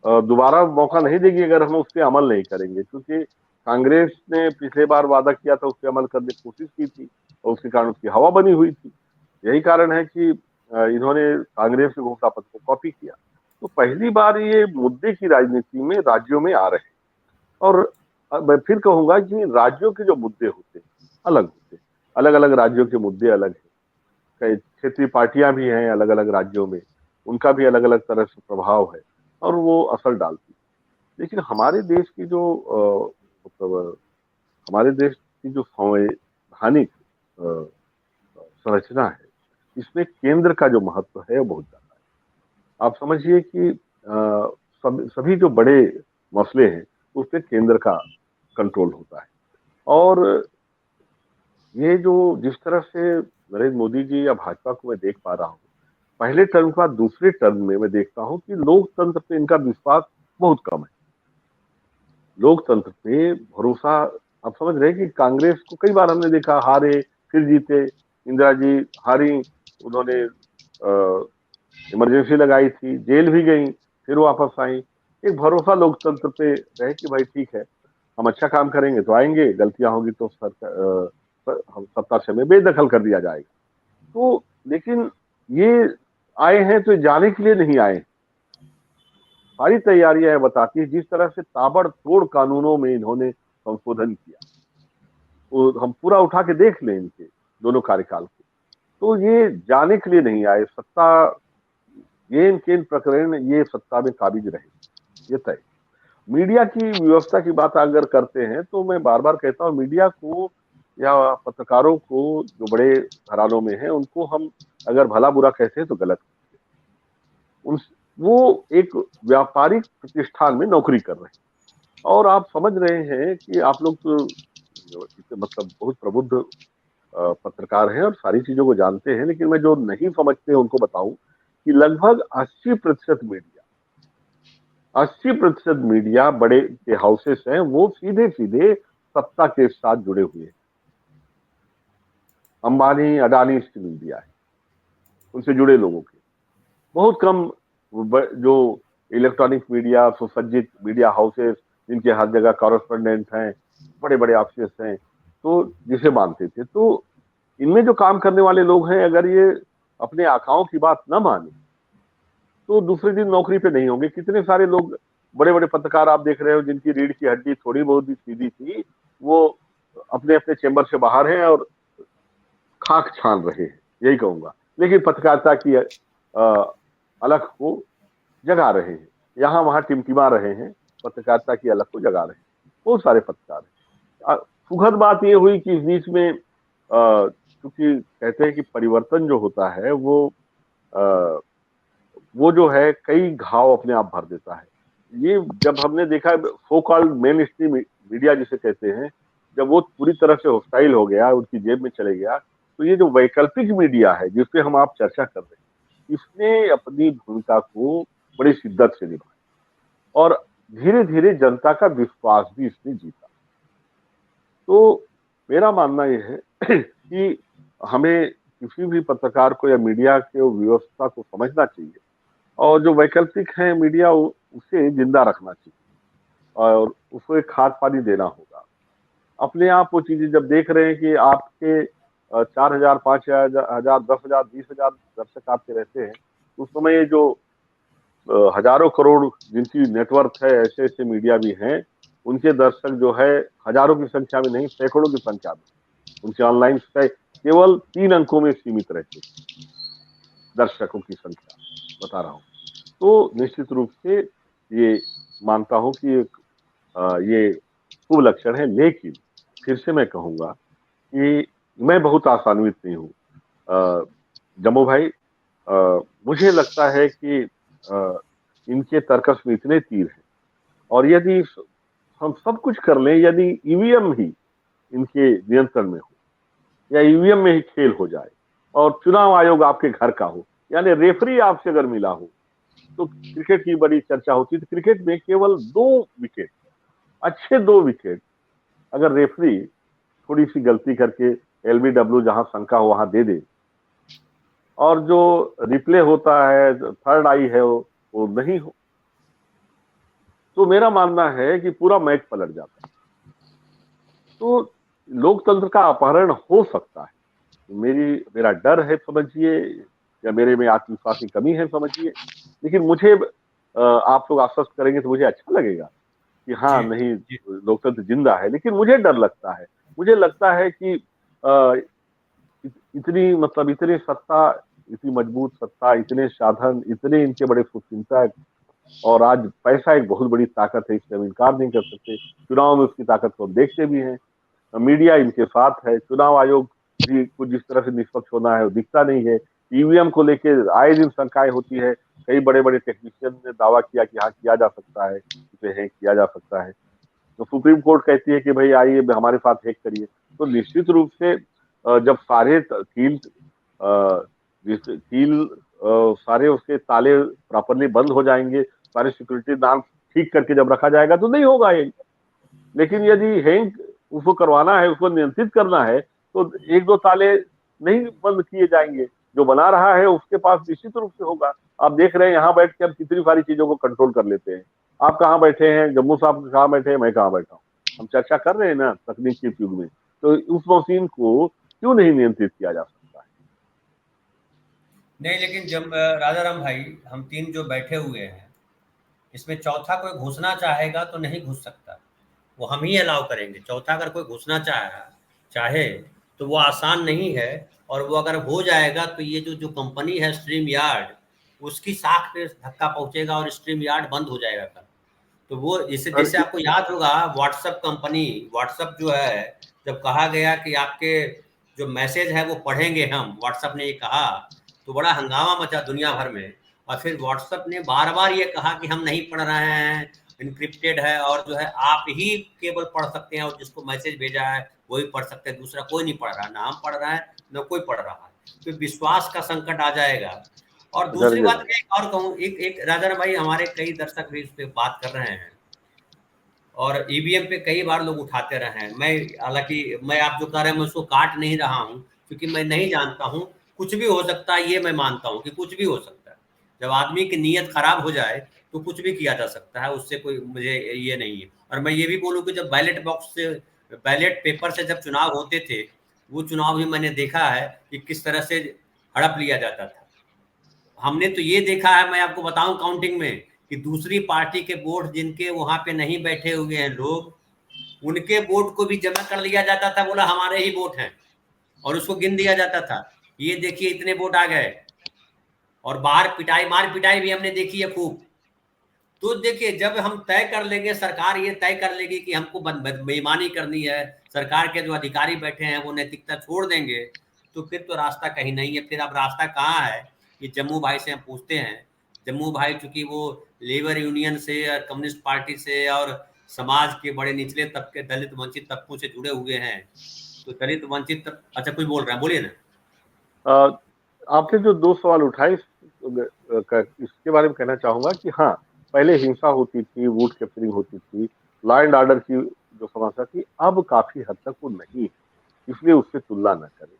C: दोबारा मौका नहीं देगी अगर हम उस पर अमल नहीं करेंगे, क्योंकि कांग्रेस ने पिछले बार वादा किया था उस पर अमल करने की कोशिश की थी और उसके कारण उसकी हवा बनी हुई थी। यही कारण है कि इन्होंने कांग्रेस के घोषणा पत्र को कॉपी किया। तो पहली बार ये मुद्दे की राजनीति में राज्यों में आ रहे हैं। और मैं फिर कहूंगा कि राज्यों के जो मुद्दे होते हैं अलग होते हैं, अलग अलग राज्यों के मुद्दे अलग हैं। कई क्षेत्रीय पार्टियां भी हैं अलग अलग राज्यों में, उनका भी अलग अलग तरह से प्रभाव है और वो असर डालती है। लेकिन हमारे देश की जो मतलब हमारे देश की जो संवैधानिक संरचना है, इसमें केंद्र का जो महत्व है वो बहुत ज्यादा है। आप समझिए कि सभी जो बड़े मसले हैं उस पर केंद्र का कंट्रोल होता है। और ये जो जिस तरह से नरेंद्र मोदी जी या भाजपा को मैं देख पा रहा हूँ, पहले टर्म के बाद दूसरे टर्म में मैं देखता हूँ कि लोकतंत्र पे इनका विश्वास बहुत कम है। लोकतंत्र पे भरोसा, आप समझ रहे हैं कि कांग्रेस को कई बार हमने देखा हारे फिर जीते। इंदिरा जी हारी, उन्होंने इमरजेंसी लगाई थी, जेल भी गई, फिर वापस आई। एक भरोसा लोकतंत्र पे रहे कि भाई ठीक है, हम अच्छा काम करेंगे तो आएंगे, गलतियां होगी तो हम सत्ता से में बेदखल कर दिया जाएगा। तो लेकिन ये आए हैं तो जाने के लिए नहीं आए। सारी तैयारियां है बताती है, जिस तरह से ताबड़तोड़ कानूनों में इन्होंने संशोधन किया, वो हम पूरा उठा के देख लें इनके दोनों कार्यकाल को। तो ये जाने के लिए नहीं आए। सत्ता गेन केन प्रकरण ये सत्ता में काबिज रहे, ये तय। मीडिया की व्यवस्था की बात अगर करते हैं तो मैं बार बार कहता हूँ मीडिया को या पत्रकारों को जो बड़े घरानों में हैं उनको हम अगर भला बुरा कहते हैं तो गलत। उन वो एक व्यापारिक प्रतिष्ठान में नौकरी कर रहे हैं और आप समझ रहे हैं कि आप लोग तो मतलब बहुत प्रबुद्ध पत्रकार हैं और सारी चीजों को जानते हैं, लेकिन मैं जो नहीं समझते उनको बताऊं कि लगभग 80% मीडिया बड़े के हाउसेस हैं वो सीधे सीधे सत्ता के साथ जुड़े हुए हैं। अंबानी अडानी की मीडिया है, उनसे जुड़े लोगों के बहुत कम जो इलेक्ट्रॉनिक मीडिया सुसज्जित मीडिया हाउसेस जिनके हर जगह कॉरेस्पोंडेंट हैं, बड़े बड़े ऑफिस हैं, तो जिसे मानते थे। तो इनमें जो काम करने वाले लोग हैं अगर ये अपने आकाओं की बात न माने तो दूसरे दिन नौकरी पे नहीं होंगे। कितने सारे लोग बड़े बड़े पत्रकार आप देख रहे हो जिनकी रीढ़ की हड्डी थोड़ी बहुत भी सीधी थी, वो अपने अपने चैम्बर से बाहर हैं और खाक छान रहे हैं, यही कहूंगा। लेकिन पत्रकारिता की अलख को जगा रहे हैं, यहाँ वहां टिमटिमा रहे हैं, पत्रकारिता की अलग को जगा रहे हैं। बहुत सारे पत्रकार हैं। सुखद बात ये हुई कि इस बीच में क्योंकि कहते हैं कि परिवर्तन जो होता है वो जो है कई घाव अपने आप भर देता है। ये जब हमने देखा so called main stream media जिसे कहते हैं, जब वो पूरी तरह से हॉस्टाइल हो गया, उनकी जेब में चले गया, तो ये जो वैकल्पिक मीडिया है जिसपे हम आप चर्चा कर रहे हैं, इसने अपनी भूमिका को बड़ी शिद्दत से निभाया और धीरे धीरे जनता का विश्वास भी इसने जीता। तो मेरा मानना यह है कि हमें किसी भी पत्रकार को या मीडिया के व्यवस्था को समझना चाहिए और जो वैकल्पिक है मीडिया उसे जिंदा रखना चाहिए और उसको एक खाद पानी देना होगा। अपने आप वो चीजें जब देख रहे हैं कि आपके 4,000, 5,000, 10,000, 20,000 दर्शक आपके रहते हैं, उस समय जो हजारों करोड़ जिनकी नेटवर्क है, ऐसे ऐसे मीडिया भी हैं, उनके दर्शक जो है हजारों की संख्या में नहीं, सैकड़ों की संख्या में, उनके ऑनलाइन केवल 3 अंकों में सीमित रहते दर्शकों की संख्या बता रहा हूँ। तो निश्चित रूप से ये मानता हूँ कि ये शुभ लक्षण है, लेकिन फिर से मैं कहूंगा कि मैं बहुत आशान्वित नहीं हूँ जम्मू भाई। मुझे लगता है कि इनके तर्कस में इतने तीर हैं और यदि हम सब कुछ कर लें, यदि ईवीएम ही इनके नियंत्रण में हो या ईवीएम में ही खेल हो जाए और चुनाव आयोग आपके घर का हो, यानी रेफरी आपसे अगर मिला हो, तो क्रिकेट की बड़ी चर्चा होती है। तो क्रिकेट में केवल 2 विकेट, अच्छे 2 विकेट अगर रेफरी थोड़ी सी गलती करके एलबीडब्ल्यू जहां शंका हो वहां दे दे और जो रिप्ले होता है, थर्ड आई है, वो नहीं हो, तो मेरा मानना है कि पूरा मैच पलट जाता है। तो लोकतंत्र का अपहरण हो सकता है। मेरा डर है समझिए, या मेरे में आत्मविश्वास की कमी है समझिए, लेकिन मुझे आप लोग आश्वस्त करेंगे तो मुझे अच्छा लगेगा कि हाँ नहीं, लोकतंत्र जिंदा है। लेकिन मुझे डर लगता है, मुझे लगता है कि इतनी मतलब इतनी सत्ता, इतनी मजबूत सत्ता, इतने साधन, इतने इनके बड़े शुभचिंतक, और आज पैसा एक बहुत बड़ी ताकत है, इससे हम इनकार नहीं कर सकते। चुनाव में उसकी ताकत को हम देखते भी हैं, मीडिया इनके साथ है, चुनाव आयोग भी कुछ जिस तरह से निष्पक्ष होना है वो दिखता नहीं है। ईवीएम को लेके आए दिन शंकाएं होती है, कई बड़े बड़े टेक्नीशियन ने दावा किया कि हाँ किया जा सकता है, इसे हैक किया जा सकता है। तो सुप्रीम कोर्ट कहती है कि भाई आइए हमारे साथ हैक करिए। तो निश्चित रूप से जब सारे सारे उसके ताले प्रॉपरली बंद हो जाएंगे, सारे सिक्योरिटी नाम ठीक करके जब रखा जाएगा तो नहीं होगा हैंग। लेकिन यदि हैंग उसको करवाना है, उसको नियंत्रित करना है, तो 1-2 ताले नहीं बंद किए जाएंगे। जो बना रहा है उसके पास निश्चित रूप से होगा। आप देख रहे हैं यहाँ बैठ के हम कितनी सारी चीजों को कंट्रोल कर लेते हैं। आप कहाँ बैठे हैं, जम्मू साहब कहाँ बैठे हैं, मैं कहाँ बैठा हूँ, हम चर्चा कर रहे हैं ना तकनीक के युग में। तो उस मशीन को क्यों नहीं नियंत्रित किया जा सकता है?
A: नहीं, लेकिन जब राजाराम भाई, हम 3 जो बैठे हुए हैं, इसमें चौथा कोई घुसना चाहेगा तो नहीं घुस सकता, वो हम ही अलाउ करेंगे। चौथा अगर कोई घुसना चाहे तो वो आसान नहीं है, और वो अगर हो जाएगा तो ये जो कंपनी है स्ट्रीम यार्ड, उसकी साख पे धक्का पहुंचेगा और स्ट्रीम यार्ड बंद हो जाएगा कल। तो वो जैसे जैसे आपको याद होगा, व्हाट्सएप जो है, जब कहा गया कि आपके जो मैसेज है वो पढ़ेंगे हम, व्हाट्सएप ने ये कहा, तो बड़ा हंगामा मचा दुनिया भर में। और फिर व्हाट्सएप ने बार बार ये कहा कि हम नहीं पढ़ रहे हैं, इनक्रिप्टेड है, और जो है आप ही केवल पढ़ सकते हैं, और जिसको मैसेज भेजा है वही पढ़ सकते हैं, दूसरा कोई नहीं पढ़ रहा, ना हम पढ़ रहे हैं ना कोई पढ़ रहा है। तो विश्वास का संकट आ जाएगा। और दूसरी बात मैं एक और कहूँ, एक राजा भाई, हमारे कई दर्शक भी इस पे बात कर रहे हैं, और ईवीएम पे कई बार लोग उठाते रहे हैं। मैं हालांकि मैं आप जो कह रहे हैं मैं उसको काट नहीं रहा हूँ, क्योंकि मैं नहीं जानता हूँ, कुछ भी हो सकता है, ये मैं मानता हूँ कि कुछ भी हो सकता है। जब आदमी की नीयत खराब हो जाए तो कुछ भी किया जा सकता है, उससे कोई मुझे ये नहीं है। और मैं ये भी बोलूँ कि जब बैलेट पेपर से जब चुनाव होते थे, वो चुनाव भी मैंने देखा है कि किस तरह से हड़प लिया जाता था। हमने तो ये देखा है, मैं आपको बताऊं काउंटिंग में, कि दूसरी पार्टी के वोट जिनके वहां पे नहीं बैठे हुए हैं लोग, उनके वोट को भी जमा कर लिया जाता था, बोला हमारे ही वोट हैं, और उसको गिन दिया जाता था, ये देखिए इतने वोट आ गए। और बाहर मार पिटाई भी हमने देखी है खूब। तो देखिए, जब हम तय कर लेंगे, सरकार ये तय कर लेगी कि हमको बेईमानी करनी है, सरकार के जो अधिकारी बैठे हैं वो नैतिकता छोड़ देंगे, तो फिर तो रास्ता कहीं नहीं है। फिर अब रास्ता कहाँ है, ये जम्मू भाई से हम पूछते हैं। जम्मू भाई चूंकि वो लेबर यूनियन से और कम्युनिस्ट पार्टी से और समाज के बड़े निचले तबके, दलित वंचित तबकों से जुड़े हुए हैं, तो दलित वंचित अच्छा कोई बोल रहा है, बोलिए ना।
C: अ, आपने जो 2 सवाल उठाए इसके बारे में कहना चाहूँगा कि हाँ, पहले हिंसा होती थी, वोट कैप्चरिंग होती थी, लॉ एंड ऑर्डर की जो समस्या थी, अब काफ़ी हद तक वो नहीं है, इसलिए उससे तुलना ना करें।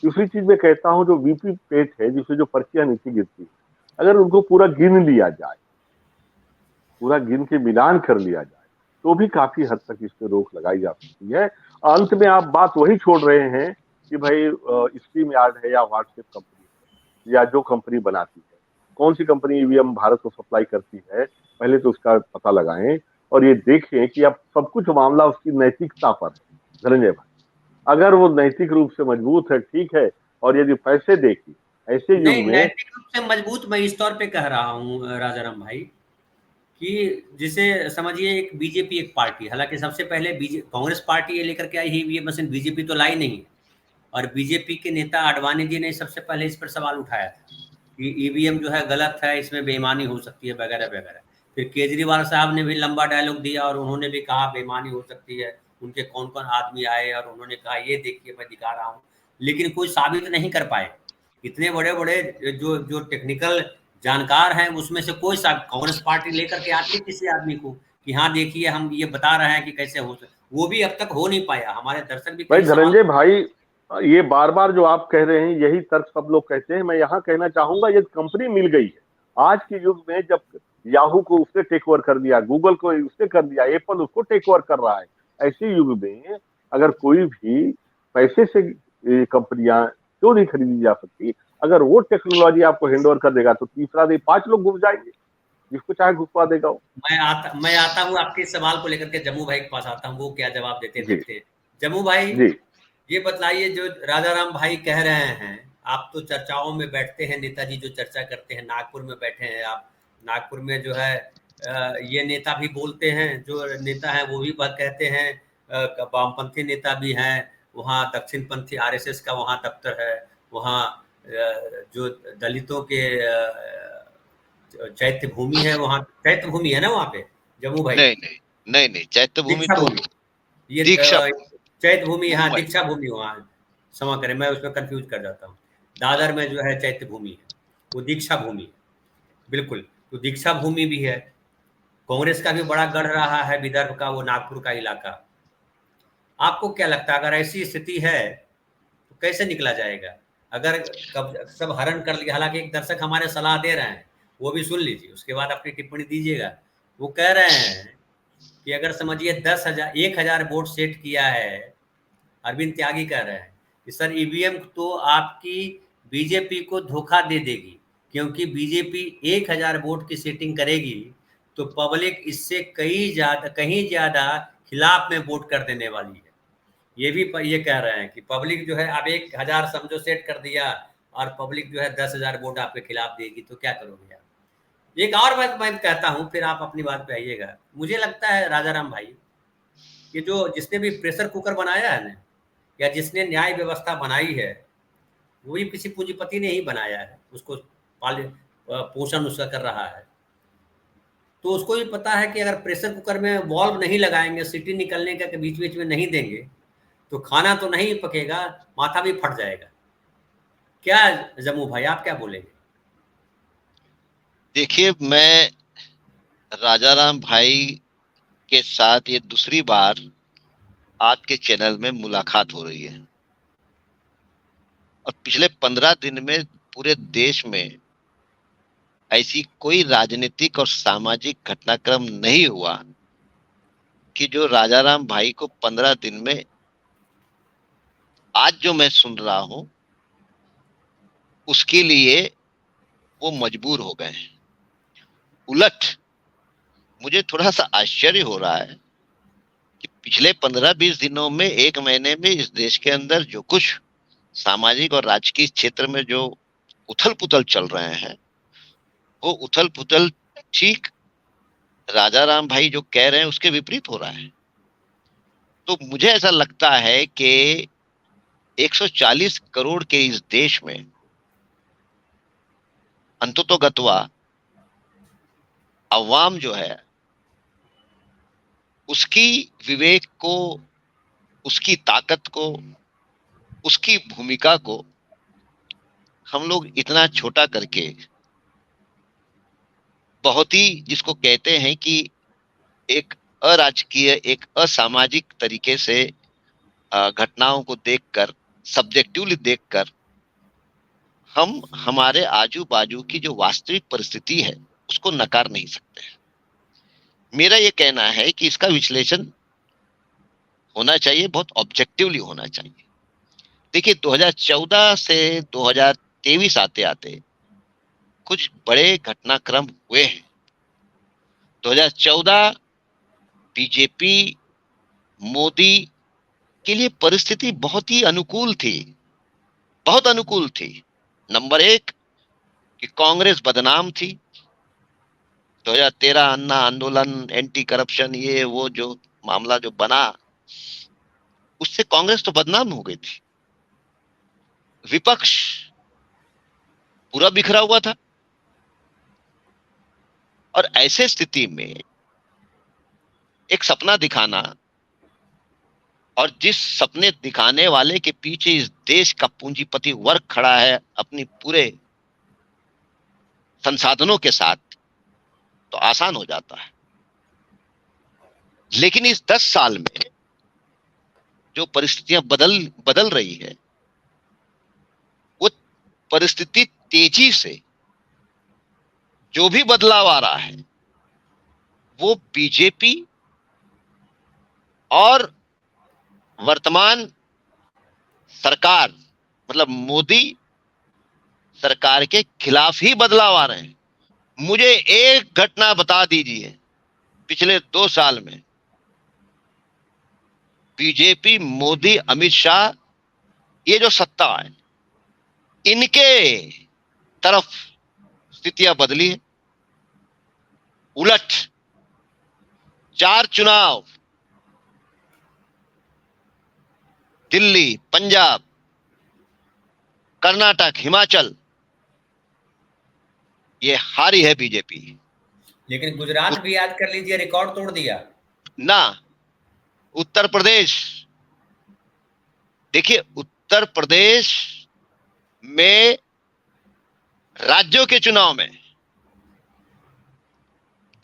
C: दूसरी चीज़ मैं कहता हूँ जो वीवीपैट है, जिससे जो पर्चियाँ नीचे गिरती हैं, अगर उनको पूरा गिन लिया जाए, पूरा गिन के मिलान कर लिया जाए, तो भी काफ़ी हद तक इस पे रोक लगाई जा सकती है। अंत में आप बात वही छोड़ रहे हैं कि भाई स्ट्रीम यार्ड है या व्हाट्सएप कंपनी है या जो कंपनी बनाती है, कौन सी कंपनी ईवीएम भारत को सप्लाई करती है, पहले तो उसका पता लगाएं और ये देखें कि अब सब कुछ मामला उसकी नैतिकता पर है धनंजय भाई। अगर वो नैतिक रूप से मजबूत है, ठीक है, और यदि पैसे देगी ऐसे युग
A: नहीं,
C: में।
A: नैतिक रूप से मजबूत मैं इस तौर पे कह रहा हूँ राजाराम भाई, कि जिसे समझिए एक बीजेपी एक पार्टी, हालांकि सबसे पहले कांग्रेस पार्टी ये लेकर के आई है ये मशीन, बीजेपी तो लाई नहीं है। और बीजेपी के नेता आडवाणी जी ने सबसे पहले इस पर सवाल उठाया था कि ईवीएम जो है गलत है, इसमें बेईमानी हो सकती है वगैरह वगैरह। फिर केजरीवाल साहब ने भी लंबा डायलॉग दिया और उन्होंने भी कहा बेईमानी हो सकती है, उनके कौन कौन आदमी आए और उन्होंने कहा ये देखिए मैं दिखा रहा हूँ, लेकिन कोई साबित नहीं कर पाए। इतने बड़े बड़े जो जो टेक्निकल जानकार हैं उसमें से कोई सा कांग्रेस पार्टी लेकर के आती है किसी आदमी को कि हाँ देखिए हम ये बता रहे हैं कि कैसे हो सकता, वो भी अब तक हो नहीं पाया। हमारे दर्शक भी
C: भाई
A: कई सवाल।
C: धनंजय भाई, ये बार बार जो आप कह रहे हैं यही तर्क सब लोग कहते हैं। मैं यहाँ कहना चाहूंगा यदि कंपनी मिल गई है आज के युग में, जब याहू को उसने टेक ओवर कर दिया, गूगल को उसने कर दिया, एप्पल उसको टेक ओवर कर रहा है, ऐसे युग में अगर कोई भी पैसे से कंपनियां क्यों नहीं खरीदी जा सकती? अगर वो टेक्नोलॉजी आपको हैंड ओवर कर देगा तो तीसरा नहीं 5 लोग घुस जाएंगे, जिसको चाहे घुसवा देगा वो।
A: मैं आता हूँ आपके सवाल को लेकर के, जम्मू भाई के पास आता हूँ, वो क्या जवाब देते हैं
C: जी
A: देखते हैं। जम्मू भाई,
C: जी
A: ये बतलाइए जो राजाराम भाई कह रहे हैं, आप तो चर्चाओं में बैठते हैं, नेताजी जो चर्चा करते हैं, नागपुर में बैठे हैं आप, नागपुर में जो है ये नेता भी बोलते हैं, जो नेता हैं वो भी बात कहते हैं, वामपंथी नेता भी हैं, वहाँ दक्षिणपंथी आरएसएस का वहाँ दफ्तर है, वहाँ जो दलितों के चैत्य भूमि है, वहाँ चैत्य भूमि है ना वहाँ पे, जम्मू भाई।
B: नहीं नहीं, नहीं नहीं, चैत्य भूमि
A: दीक्षा
B: तो
A: भूमि, ये
B: दीक्षा
A: चैत्य भूमि, हाँ
B: मुंबई।
A: दीक्षा भूमि वहाँ, क्षमा करें मैं उसमें कंफ्यूज कर जाता हूँ। दादर में जो है चैत्य भूमि है, वो दीक्षा भूमि है, बिल्कुल। तो दीक्षा भूमि भी है, कांग्रेस का भी बड़ा गढ़ रहा है विदर्भ का वो नागपुर का इलाका। आपको क्या लगता है अगर ऐसी स्थिति है तो कैसे निकला जाएगा? अगर कब सब हरण कर लिया, हालांकि एक दर्शक हमारे सलाह दे रहे हैं, वो भी सुन लीजिए, उसके बाद अपनी टिप्पणी दीजिएगा। वो कह रहे हैं कि अगर समझिए 10,000 1,000 वोट सेट किया है, अरविंद त्यागी कह रहे हैं कि सर ईवीएम तो आपकी बीजेपी को धोखा दे देगी, क्योंकि बीजेपी 1,000 वोट की सेटिंग करेगी तो पब्लिक इससे कहीं ज्यादा खिलाफ में वोट कर देने वाली है। ये कह रहे हैं कि पब्लिक जो है अब 1,000 समझो सेट कर दिया और पब्लिक जो है 10,000 वोट आपके खिलाफ देगी, तो क्या करोगे आप? एक और बात मैं कहता हूं, फिर आप अपनी बात पे आइएगा। मुझे लगता है राजाराम भाई, ये जो जिसने भी प्रेशर कुकर बनाया है ना, या जिसने न्याय व्यवस्था बनाई है, वो भी किसी पूंजीपति ने ही बनाया है, उसको पोषण उसका कर रहा है। तो उसको भी पता है कि अगर प्रेशर कुकर में वॉल्व नहीं लगाएंगे, सीटी निकलने का बीच बीच में नहीं देंगे, तो खाना तो नहीं पकेगा, माथा भी फट जाएगा। क्या जम्मू भाई आप क्या बोलेंगे?
B: देखिए, मैं राजाराम भाई के साथ ये दूसरी बार आपके चैनल में मुलाकात हो रही है, और पिछले 15 दिन में पूरे देश में ऐसी कोई राजनीतिक और सामाजिक घटनाक्रम नहीं हुआ कि जो राजाराम भाई को 15 दिन में, आज जो मैं सुन रहा हूं, उसके लिए वो मजबूर हो गए हैं। उलट मुझे थोड़ा सा आश्चर्य हो रहा है कि पिछले 15-20 दिनों में, एक महीने में इस देश के अंदर जो कुछ सामाजिक और राजकीय क्षेत्र में जो उथल पुथल चल रहे हैं, वो उथल पुथल ठीक राजाराम भाई जो कह रहे हैं उसके विपरीत हो रहा है। तो मुझे ऐसा लगता है कि 140 करोड़ के इस देश में अंततोगत्वा अवाम जो है उसकी विवेक को, उसकी ताकत को, उसकी भूमिका को हम लोग इतना छोटा करके बहुत ही, जिसको कहते हैं कि एक अराजकीय, एक असामाजिक तरीके से घटनाओं को देखकर, सब्जेक्टिवली देखकर हम हमारे आजू बाजू की जो वास्तविक परिस्थिति है उसको नकार नहीं सकते। मेरा ये कहना है कि इसका विश्लेषण होना चाहिए, बहुत ऑब्जेक्टिवली होना चाहिए। देखिए 2014 से 2023 आते आते कुछ बड़े घटनाक्रम हुए हैं। 2014 बीजेपी मोदी के लिए परिस्थिति बहुत ही अनुकूल थी, बहुत अनुकूल थी। नंबर एक कि कांग्रेस बदनाम थी। 2013 अन्ना आंदोलन, एंटी करप्शन, ये वो जो मामला जो बना, उससे कांग्रेस तो बदनाम हो गई थी। विपक्ष पूरा बिखरा हुआ था। और ऐसे स्थिति में एक सपना दिखाना, और जिस सपने दिखाने वाले के पीछे इस देश का पूंजीपति वर्ग खड़ा है अपनी पूरे संसाधनों के साथ, तो आसान हो जाता है। लेकिन इस 10 साल में जो परिस्थितियां बदल रही है, वो परिस्थिति तेजी से जो भी बदलाव आ रहा है वो बीजेपी और वर्तमान सरकार, मतलब मोदी सरकार के खिलाफ ही बदलाव आ रहे हैं। मुझे एक घटना बता दीजिए पिछले 2 साल में बीजेपी, मोदी, अमित शाह, ये जो सत्ता है, इनके तरफ स्थितियां बदली है। उलट 4 चुनाव, दिल्ली, पंजाब, कर्नाटक, हिमाचल, ये हारी है बीजेपी।
A: लेकिन गुजरात भी याद कर लीजिए, रिकॉर्ड तोड़ दिया
B: ना। उत्तर प्रदेश देखिए, उत्तर प्रदेश में राज्यों के चुनाव में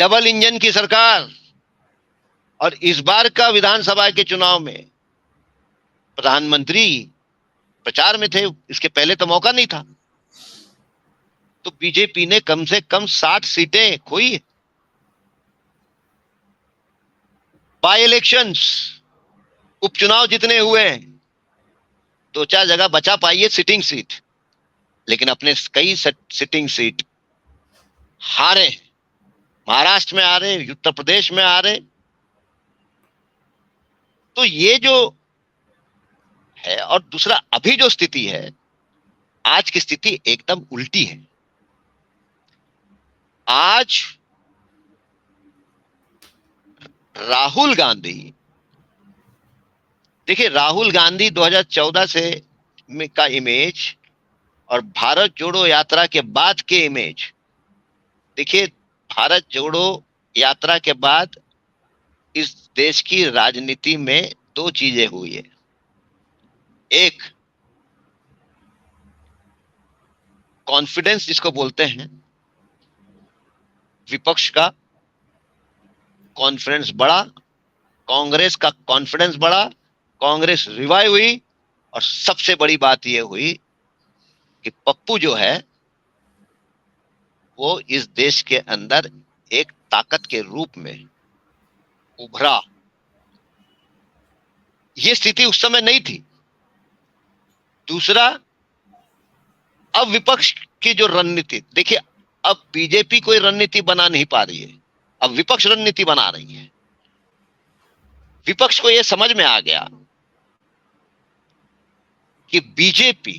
B: डबल इंजन की सरकार, और इस बार का विधानसभा के चुनाव में प्रधानमंत्री प्रचार में थे, इसके पहले तो मौका नहीं था। तो बीजेपी ने कम से कम 60 सीटें खोई। बाई इलेक्शंस, उपचुनाव जितने हुए हैं, 2-4 जगह बचा पाई है सिटिंग सीट, लेकिन अपने कई सिटिंग सीट हारे। महाराष्ट्र में हारे, उत्तर प्रदेश में हारे। तो ये जो है, और दूसरा अभी जो स्थिति है, आज की स्थिति एकदम उल्टी है। आज राहुल गांधी, देखिए राहुल गांधी 2014 से का इमेज और भारत जोड़ो यात्रा के बाद के इमेज, देखिए भारत जोड़ो यात्रा के बाद इस देश की राजनीति में 2 चीजें हुई है। एक, कॉन्फिडेंस जिसको बोलते हैं, विपक्ष का कॉन्फिडेंस बढ़ा, कांग्रेस का कॉन्फिडेंस बढ़ा, कांग्रेस रिवाइव हुई। और सबसे बड़ी बात यह हुई कि पप्पू जो है वो इस देश के अंदर एक ताकत के रूप में उभरा। यह स्थिति उस समय नहीं थी। दूसरा, अब विपक्ष की जो रणनीति, देखिए अब बीजेपी कोई रणनीति बना नहीं पा रही है, अब विपक्ष रणनीति बना रही है। विपक्ष को यह समझ में आ गया कि बीजेपी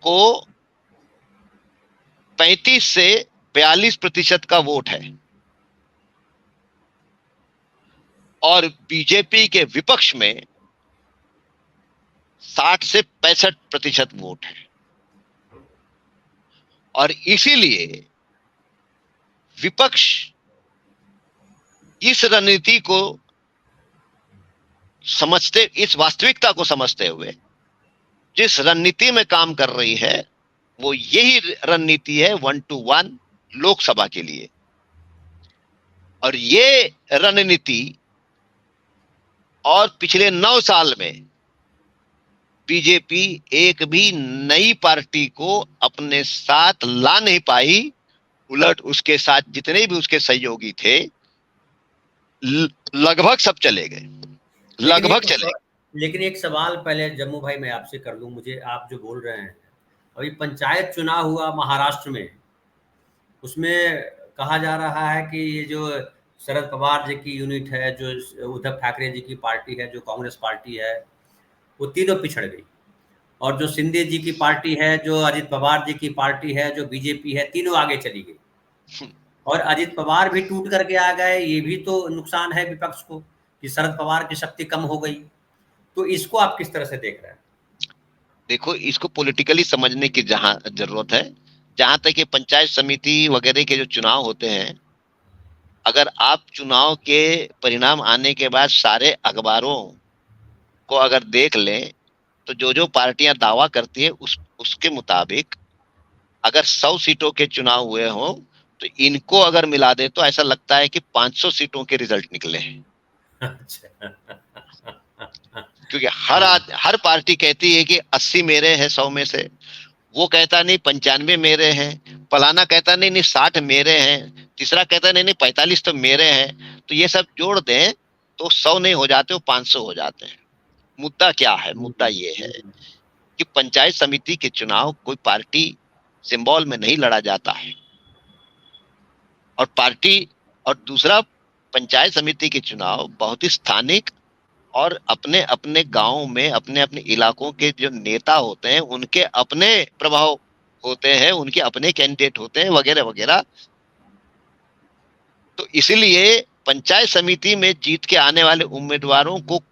B: को 35 से 42% का वोट है और बीजेपी के विपक्ष में 60 से 65% वोट है। और इसीलिए विपक्ष इस रणनीति को समझते, इस वास्तविकता को समझते हुए जिस रणनीति में काम कर रही है वो यही रणनीति है 1 to 1 लोकसभा के लिए। और ये रणनीति और पिछले 9 साल में बीजेपी एक भी नई पार्टी को अपने साथ ला नहीं पाई, उलट उसके साथ जितने भी उसके सहयोगी थे लगभग सब चले गए, लगभग चले गए।
A: लेकिन एक सवाल पहले जम्मू भाई मैं आपसे कर लूं, मुझे आप जो बोल रहे हैं, अभी पंचायत चुनाव हुआ महाराष्ट्र में, उसमें कहा जा रहा है कि ये जो शरद पवार जी की यूनिट है, जो उद्धव ठाकरे जी की पार्टी है, जो कांग्रेस पार्टी है, वो तीनों पिछड़ गई, और जो शिंदे जी की पार्टी है, जो अजित पवार जी की पार्टी है, जो बीजेपी है, तीनों आगे चली गई। और अजित पवार भी टूट करके आ गए, ये भी तो नुकसान है विपक्ष को कि शरद पवार की शक्ति कम हो गई। तो इसको आप किस तरह से देख रहे हैं?
B: देखो, इसको पॉलिटिकली समझने की जहां जरूरत है, जहां तक ये पंचायत समिति वगैरह के जो चुनाव होते हैं, अगर आप चुनाव के परिणाम आने के बाद सारे अखबारों को अगर देख लें तो जो जो पार्टियां दावा करती है उसके मुताबिक अगर 100 सीटों के चुनाव हुए हों तो इनको अगर मिला दे तो ऐसा लगता है कि 500 सीटों के रिजल्ट निकले हैं। क्योंकि हर पार्टी कहती है कि 80 मेरे हैं 100 में से, वो कहता नहीं 95 मेरे हैं, फलाना कहता नहीं 60 मेरे हैं, तीसरा कहता नहीं 45 तो मेरे हैं। तो ये सब जोड़ दें तो 100 नहीं हो जाते, वो 500 हो जाते हैं। मुद्दा क्या है? मुद्दा ये है कि पंचायत समिति के चुनाव कोई पार्टी सिंबल में नहीं लड़ा जाता है, और पार्टी और दूसरा पंचायत समिति के चुनाव बहुत ही स्थानिक और अपने अपने गांव में अपने अपने इलाकों के जो नेता होते हैं उनके अपने प्रभाव होते हैं, उनके अपने कैंडिडेट होते हैं वगैरह वगैरह। तो इसलिए पंचायत समिति में जीत के आने वाले उम्मीदवारों को,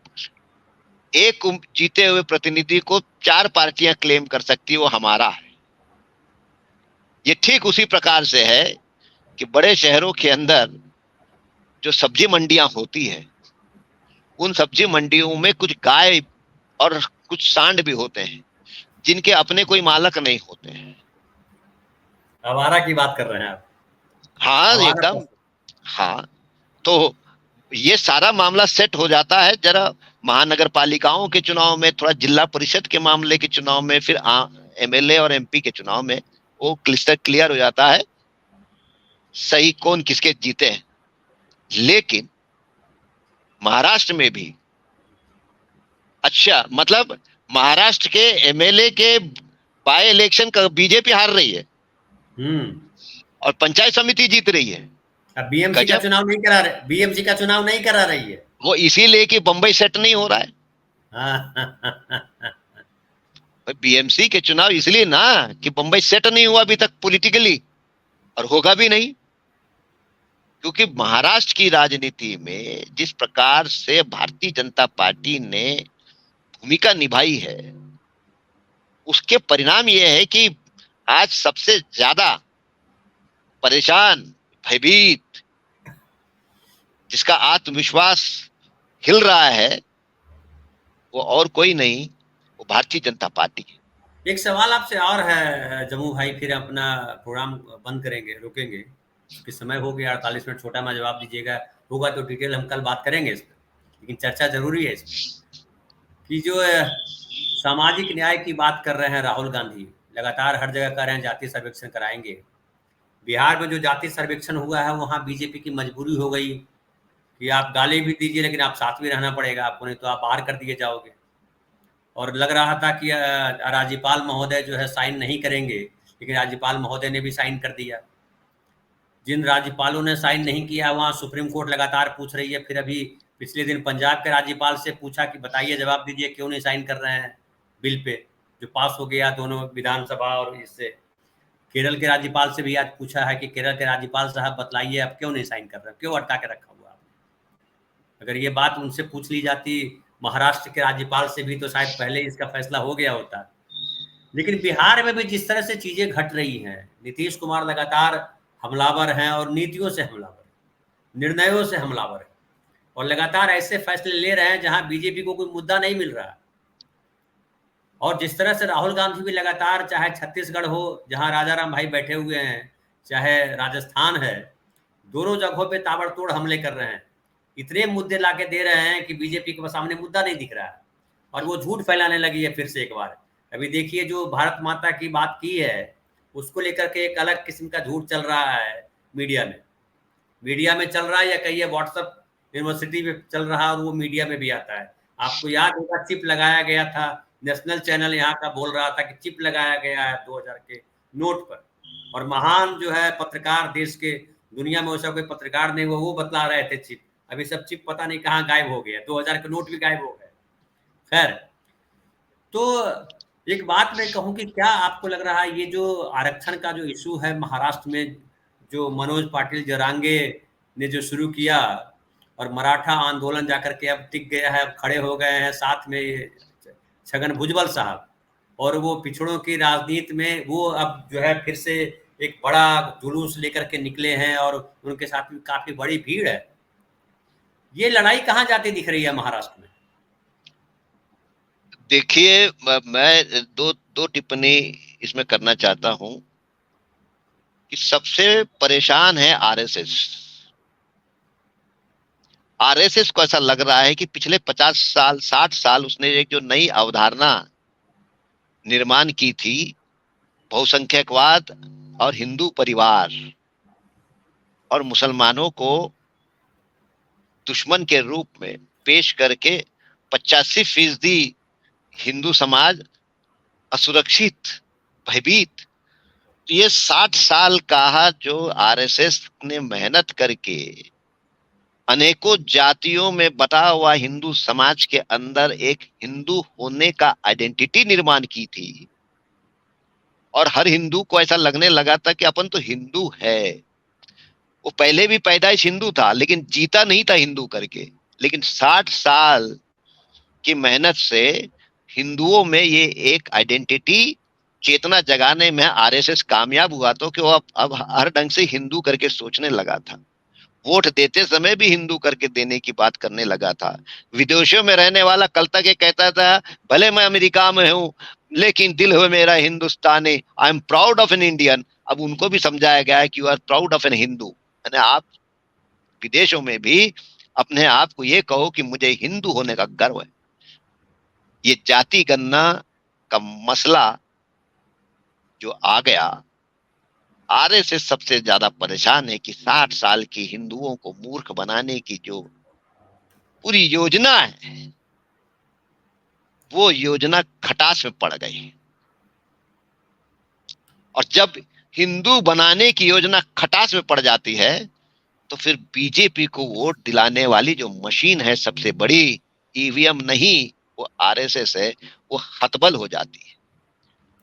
B: एक जीते हुए प्रतिनिधि को 4 पार्टियां क्लेम कर सकती है वो हमारा है। ये ठीक उसी प्रकार से है कि बड़े शहरों के अंदर जो सब्जी मंडियां होती है, उन सब्जी मंडियों में कुछ गाय और कुछ सांड भी होते हैं जिनके अपने कोई मालक नहीं होते हैं।
A: आवारा की बात कर रहे हैं आप?
B: हाँ, एकदम। हाँ, तो ये सारा मामला सेट हो जाता है जरा महानगर पालिकाओं के चुनाव में, थोड़ा जिला परिषद के मामले के चुनाव में, फिर एमएलए और एमपी के चुनाव में वो क्लियर हो जाता है सही कौन किसके जीते हैं। लेकिन महाराष्ट्र में भी, अच्छा मतलब महाराष्ट्र के एमएलए के बाय इलेक्शन का बीजेपी हार रही है और पंचायत समिति जीत रही है।
A: अब बीएमसी का चुनाव नहीं करा रहे, बीएमसी का चुनाव नहीं करा रही है
B: वो, इसीलिए कि बंबई सेट नहीं हो रहा है। बीएमसी के चुनाव इसलिए ना कि बंबई सेट नहीं हुआ अभी तक पॉलिटिकली, और होगा भी नहीं, क्योंकि महाराष्ट्र की राजनीति में जिस प्रकार से भारतीय जनता पार्टी ने भूमिका निभाई है उसके परिणाम ये है कि आज सबसे ज्यादा परेशान, भयभीत, जिसका आत्मविश्वास हिल रहा है वो और कोई नहीं, वो भारतीय जनता पार्टी है।
A: एक सवाल आपसे और है जम्मू भाई, फिर अपना प्रोग्राम बंद करेंगे, रुकेंगे, क्योंकि समय हो गया 48 मिनट, छोटा में जवाब दीजिएगा, होगा तो डिटेल हम कल बात करेंगे इस पर, लेकिन चर्चा जरूरी है इसमें कि जो सामाजिक न्याय की बात कर रहे हैं राहुल गांधी, लगातार हर जगह कर रहे हैं जातीय सर्वेक्षण कराएंगे। बिहार में जो जातीय सर्वेक्षण हुआ है वहाँ बीजेपी की मजबूरी हो गई कि आप गाली भी दीजिए लेकिन आप साथ में रहना पड़ेगा आपको, नहीं तो आप बाहर कर दिए जाओगे। और लग रहा था कि राज्यपाल महोदय जो है साइन नहीं करेंगे, लेकिन राज्यपाल महोदय ने भी साइन कर दिया। जिन राज्यपालों ने साइन नहीं किया वहाँ सुप्रीम कोर्ट लगातार पूछ रही है। फिर अभी पिछले दिन पंजाब के राज्यपाल से पूछा कि बताइए, जवाब दीजिए, क्यों नहीं साइन कर रहे हैं बिल पे जो पास हो गया दोनों विधानसभा और इससे। केरल के राज्यपाल से भी आज पूछा है कि केरल के राज्यपाल साहब बतलाइए आप क्यों नहीं साइन कर रहे, क्यों अटका के रखा हुआ आपने। अगर ये बात उनसे पूछ ली जाती महाराष्ट्र के राज्यपाल से भी तो शायद पहले इसका फैसला हो गया होता। लेकिन बिहार में भी जिस तरह से चीजें घट रही हैं, नीतीश कुमार लगातार हमलावर हैं और नीतियों से हमलावर, निर्णयों से हमलावर है और लगातार ऐसे फैसले ले रहे हैं जहां बीजेपी को कोई मुद्दा नहीं मिल रहा है। और जिस तरह से राहुल गांधी भी लगातार, चाहे छत्तीसगढ़ हो जहां राजाराम भाई बैठे हुए हैं, चाहे राजस्थान है, दोनों जगहों पे ताबड़तोड़ हमले कर रहे हैं। इतने मुद्दे लाके दे रहे हैं कि बीजेपी के सामने मुद्दा नहीं दिख रहा है और वो झूठ फैलाने लगी है फिर से एक बार। अभी देखिए, जो भारत माता की बात की है उसको लेकर के एक अलग किस्म का झूठ चल रहा है मीडिया में चल रहा है, या कहिए व्हाट्सएप यूनिवर्सिटी में चल रहा है और वो मीडिया में भी आता है। आपको याद होगा चिप लगाया गया था, नेशनल चैनल यहाँ का बोल रहा था कि चिप लगाया गया है 2000 के नोट पर, और महान जो है पत्रकार देश के, दुनिया में वैसा कोई पत्रकार नहीं, वो बतला रहे थे चिप। अभी सब चिप पता नहीं कहाँ गायब हो गया, 2000 के नोट भी गायब हो गए। खैर, तो एक बात मैं कहूँ कि क्या आपको लग रहा है ये जो आरक्षण का जो इशू है महाराष्ट्र में, जो मनोज पाटिल जरांगे ने जो शुरू किया और मराठा आंदोलन जाकर के अब टिक गया है, अब खड़े हो गए हैं साथ में छगन भुजबल साहब, और वो पिछड़ों की राजनीति में वो अब जो है फिर से एक बड़ा जुलूस लेकर के निकले हैं और उनके साथ में काफी बड़ी भीड़ है। ये लड़ाई कहाँ जाती दिख रही है महाराष्ट्र में?
B: देखिए, मैं दो टिप्पणी इसमें करना चाहता हूं कि सबसे परेशान है आरएसएस। आरएसएस को ऐसा लग रहा है कि पिछले 50 साल 60 साल उसने एक जो नई अवधारणा निर्माण की थी, बहुसंख्यकवाद और हिंदू परिवार और मुसलमानों को दुश्मन के रूप में पेश करके 85% हिंदू समाज असुरक्षित, भयभीत। तो ये 60 साल का जो आरएसएस ने मेहनत करके अनेकों जातियों में बटा हुआ हिंदू समाज के अंदर एक हिंदू होने का आइडेंटिटी निर्माण की थी, और हर हिंदू को ऐसा लगने लगा था कि अपन तो हिंदू है। वो पहले भी पैदाइश हिंदू था लेकिन जीता नहीं था हिंदू करके। लेकिन 60 साल की मेहनत से हिंदुओं में ये एक आइडेंटिटी चेतना जगाने में आरएसएस कामयाब हुआ, तो कि वो अब हर ढंग से हिंदू करके सोचने लगा था। वोट देते समय भी हिंदू करके देने की बात करने लगा था। विदेशों में रहने वाला कल तक ये कहता था, भले मैं अमेरिका में हूं लेकिन दिल है मेरा हिंदुस्तानी, I am proud of an Indian. अब उनको भी समझाया गया है कि you are proud of an Hindu, यानी आप विदेशों में भी अपने आप को ये कहो कि मुझे हिंदू होने का गर्व है। ये जाति गणना का मसला जो आ गया, आरएसएस सबसे ज्यादा परेशान है कि 60 साल की हिंदुओं को मूर्ख बनाने की जो पूरी योजना है, वो योजना खटास में पड़ गई। और जब हिंदू बनाने की योजना खटास में पड़ जाती है तो फिर बीजेपी को वोट दिलाने वाली जो मशीन है सबसे बड़ी, ईवीएम नहीं वो आरएसएस है, वो हतबल हो जाती है।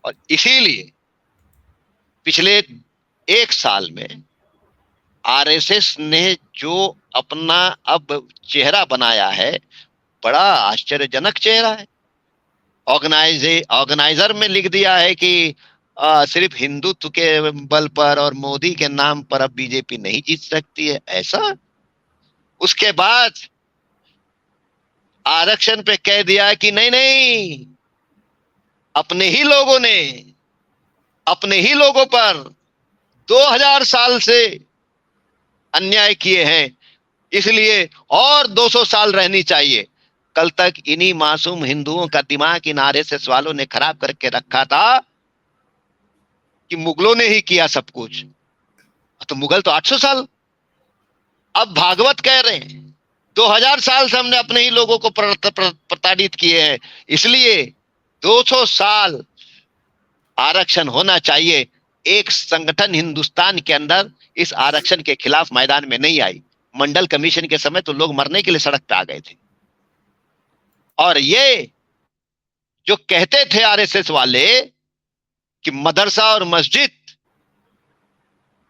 B: और इसीलिए पिछले 1 साल में आरएसएस ने जो अपना अब चेहरा बनाया है, बड़ा आश्चर्यजनक चेहरा है। ऑर्गेनाइजर में लिख दिया है कि सिर्फ हिंदुत्व के बल पर और मोदी के नाम पर अब बीजेपी नहीं जीत सकती है, ऐसा। उसके बाद आरक्षण पे कह दिया कि नहीं नहीं, अपने ही लोगों ने अपने ही लोगों पर 2000 साल से अन्याय किए हैं, इसलिए और 200 साल रहनी चाहिए। कल तक इन्हीं मासूम हिंदुओं का दिमाग इन आरएसएस वालों ने खराब करके रखा था कि मुगलों ने ही किया सब कुछ, तो मुगल तो 800 साल। अब भागवत कह रहे हैं 2000 साल से हमने अपने ही लोगों को प्रताड़ित किए हैं, इसलिए 200 साल आरक्षण होना चाहिए। एक संगठन हिंदुस्तान के अंदर इस आरक्षण के खिलाफ मैदान में नहीं आई। मंडल कमीशन के समय तो लोग मरने के लिए सड़क पे आ गए थे। और ये जो कहते थे आरएसएस वाले कि मदरसा और मस्जिद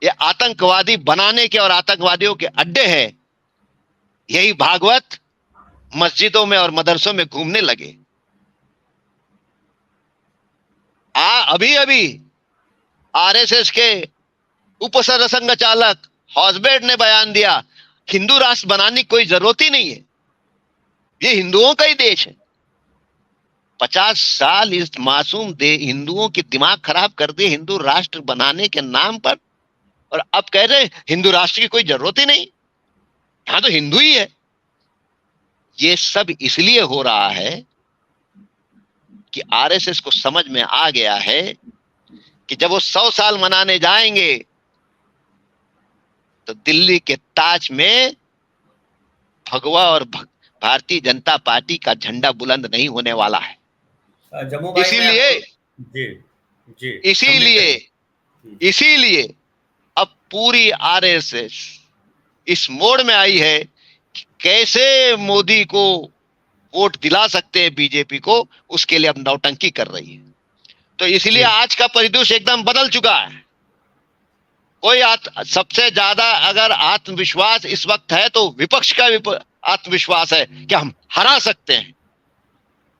B: ये आतंकवादी बनाने के और आतंकवादियों के अड्डे हैं, यही भागवत मस्जिदों में और मदरसों में घूमने लगे। अभी अभी आरएसएस के उप सरसंघ चालक हॉसबेट ने बयान दिया, हिंदू राष्ट्र बनाने की कोई जरूरत ही नहीं है, ये हिंदुओं का ही देश है। 50 साल इस मासूम हिंदुओं के दिमाग खराब कर दिए हिंदू राष्ट्र बनाने के नाम पर, और अब कह रहे हिंदू राष्ट्र की कोई जरूरत ही नहीं, यहां तो हिंदू ही है। ये सब इसलिए हो रहा है कि आरएसएस को समझ में आ गया है कि जब वो 100 साल मनाने जाएंगे तो दिल्ली के ताज में भगवा और भारतीय जनता पार्टी का झंडा बुलंद नहीं होने वाला है।
A: जम्मू भाई
B: इसीलिए
A: जी जी
B: इसीलिए अब पूरी आरएसएस इस मोड़ में आई है कि कैसे मोदी को वोट दिला सकते हैं बीजेपी को, उसके लिए अब नौटंकी कर रही है। तो इसलिए आज का परिदृश्य एकदम बदल चुका है। कोई सबसे ज्यादा अगर आत्मविश्वास इस वक्त है तो विपक्ष का आत्मविश्वास है कि हम हरा सकते हैं,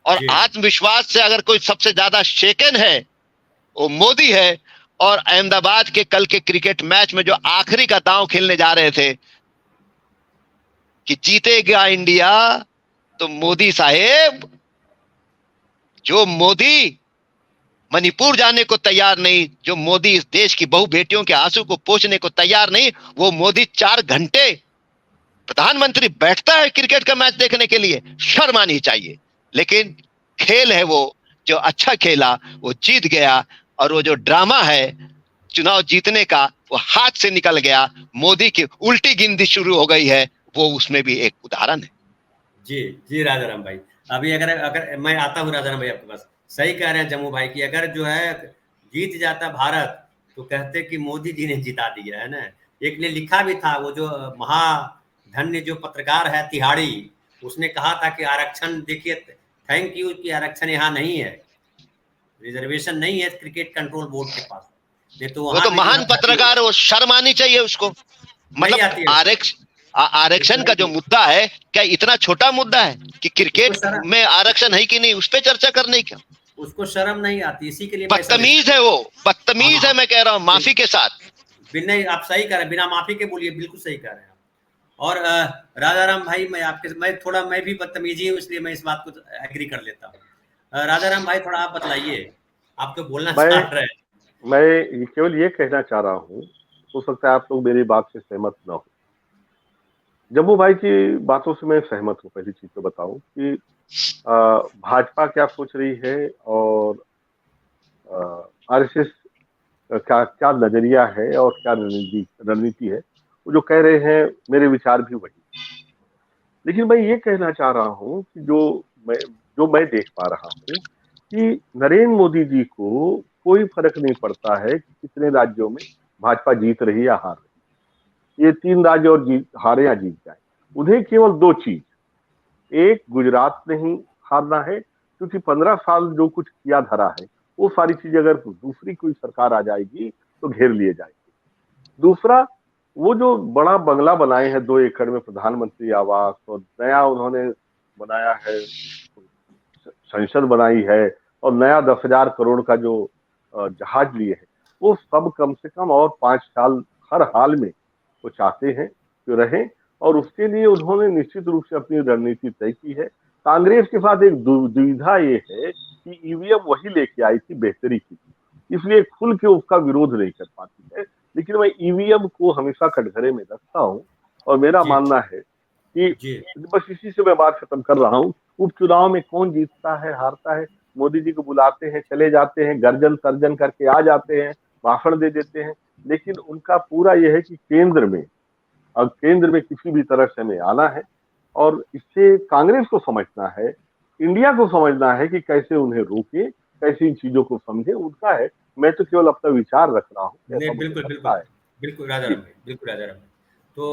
B: और आत्मविश्वास से अगर कोई सबसे ज्यादा शेकन है वो मोदी है। और अहमदाबाद के कल के क्रिकेट मैच में जो आखिरी का दांव खेलने जा रहे थे कि जीतेगा इंडिया, तो मोदी साहेब, जो मोदी मणिपुर जाने को तैयार नहीं, जो मोदी इस देश की बहु बेटियों के आंसू को पोंछने को तैयार नहीं, वो मोदी 4 घंटे प्रधानमंत्री बैठता है क्रिकेट का मैच देखने के लिए, शर्म आनी चाहिए। लेकिन खेल है वो जो अच्छा खेला वो जीत गया, और वो जो ड्रामा है चुनाव जीतने का वो हाथ से निकल गया। मोदी की उल्टी गिनती शुरू हो गई है, वो उसमें भी एक उदाहरण है।
A: जी जी राजाराम भाई, अभी अगर मैं आता हूँ राजाराम भाई आपके पास, सही कह रहे हैं जम्मू भाई की अगर जो है जीत जाता भारत तो कहते कि मोदी जी ने जिता दिया है ना। एक ने लिखा भी था, वो जो महाधन्य जो पत्रकार है तिहाड़ी, उसने कहा था कि आरक्षण देखिए, थैंक यू कि आरक्षण यहाँ नहीं है, रिजर्वेशन नहीं है क्रिकेट कंट्रोल बोर्ड के पास। तो
B: वो तो महान पत्रकार, वो शर्म आनी चाहिए उसको। मतलब आरक्षण का जो मुद्दा है, क्या इतना छोटा मुद्दा है कि क्रिकेट में आरक्षण है कि नहीं उस पर चर्चा करने का
A: उसको शर्म नहीं आती, इसी के लिए
B: बदतमीज है वो, बदतमीज है। मैं कह रहा हूँ माफी के साथ।
A: नहीं, आप सही कह रहे हैं, बिना माफी के बोलिए, बिल्कुल सही कह रहे हैं। और राजाराम भाई, मैं भी बदतमीजी हूँ, इसलिए मैं इस बात को एग्री कर लेता हूँ। राजाराम भाई थोड़ा आप बताइए, आप तो बोलना चाह रहे हैं।
C: मैं केवल ये कहना चाह रहा हूँ, हो सकता है आप लोग मेरी बात से सहमत ना हो। जम्मू भाई की बातों से मैं सहमत हूँ। पहली चीज तो बताऊं कि भाजपा क्या सोच रही है और आरएसएस का क्या नजरिया है और क्या रणनीति है, वो जो कह रहे हैं मेरे विचार भी वही। लेकिन मैं ये कहना चाह रहा हूँ कि जो मैं देख पा रहा हूँ कि नरेंद्र मोदी जी को कोई फर्क नहीं पड़ता है कि कितने राज्यों में भाजपा जीत रही या हार रही। ये 3 राज्य और हारे या जीत जाए, उन्हें केवल 2 चीज, एक गुजरात नहीं हारना है क्योंकि 15 साल जो कुछ किया धरा है वो सारी चीजें अगर दूसरी कोई सरकार आ जाएगी तो घेर लिए जाएंगे। दूसरा, वो जो बड़ा बंगला बनाए हैं 2 एकड़ में प्रधानमंत्री आवास, और नया उन्होंने बनाया है, संसद बनाई है, और नया 10,000 करोड़ का जो जहाज लिए है, वो सब कम से कम और 5 साल हर हाल में वो चाहते हैं कि रहें। और उसके लिए उन्होंने निश्चित रूप से अपनी रणनीति तय की है। कांग्रेस के साथ एक दुविधा ये है कि ईवीएम वही लेके आई थी बेहतरी की, इसलिए खुल के उसका विरोध नहीं कर पाती है। लेकिन मैं ईवीएम को हमेशा कटघरे में रखता हूँ, और मेरा मानना है कि बस इसी से मैं बात खत्म कर रहा हूँ। उपचुनाव में कौन जीतता है हारता है, मोदी जी को बुलाते हैं, चले जाते हैं, गर्जन तर्जन करके आ जाते हैं, भाषण दे देते हैं, लेकिन उनका पूरा यह है कि केंद्र में किसी भी तरह से हमें आना है। और इससे कांग्रेस को समझना है, इंडिया को समझना है कि कैसे उन्हें रोके, कैसे इन चीजों को समझे, उनका है। मैं तो केवल अपना विचार रख रहा हूँ।
A: बिल्कुल राजाराम। तो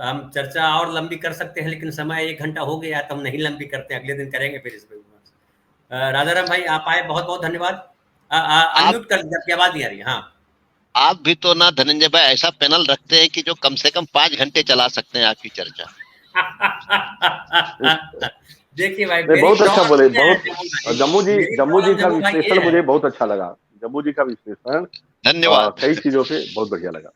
A: हम चर्चा और लंबी कर सकते हैं, लेकिन समय 1 घंटा हो गया तो हम नहीं लंबी करते, अगले दिन करेंगे फिर इस पे। राजाराम भाई आप आए, बहुत बहुत धन्यवाद। अनम्यूट कर दीजिए, आपकी आवाज नहीं आ रही है। हाँ,
B: आप भी तो ना धनंजय भाई ऐसा पैनल रखते हैं कि जो कम से कम 5 घंटे चला सकते हैं आपकी चर्चा।
A: देखिए भाई,
C: बहुत अच्छा बोले, बहुत जम्मू जी का विश्लेषण मुझे बहुत अच्छा लगा। जम्मू जी का विश्लेषण
B: धन्यवाद,
C: कई चीजों से बहुत बढ़िया लगा।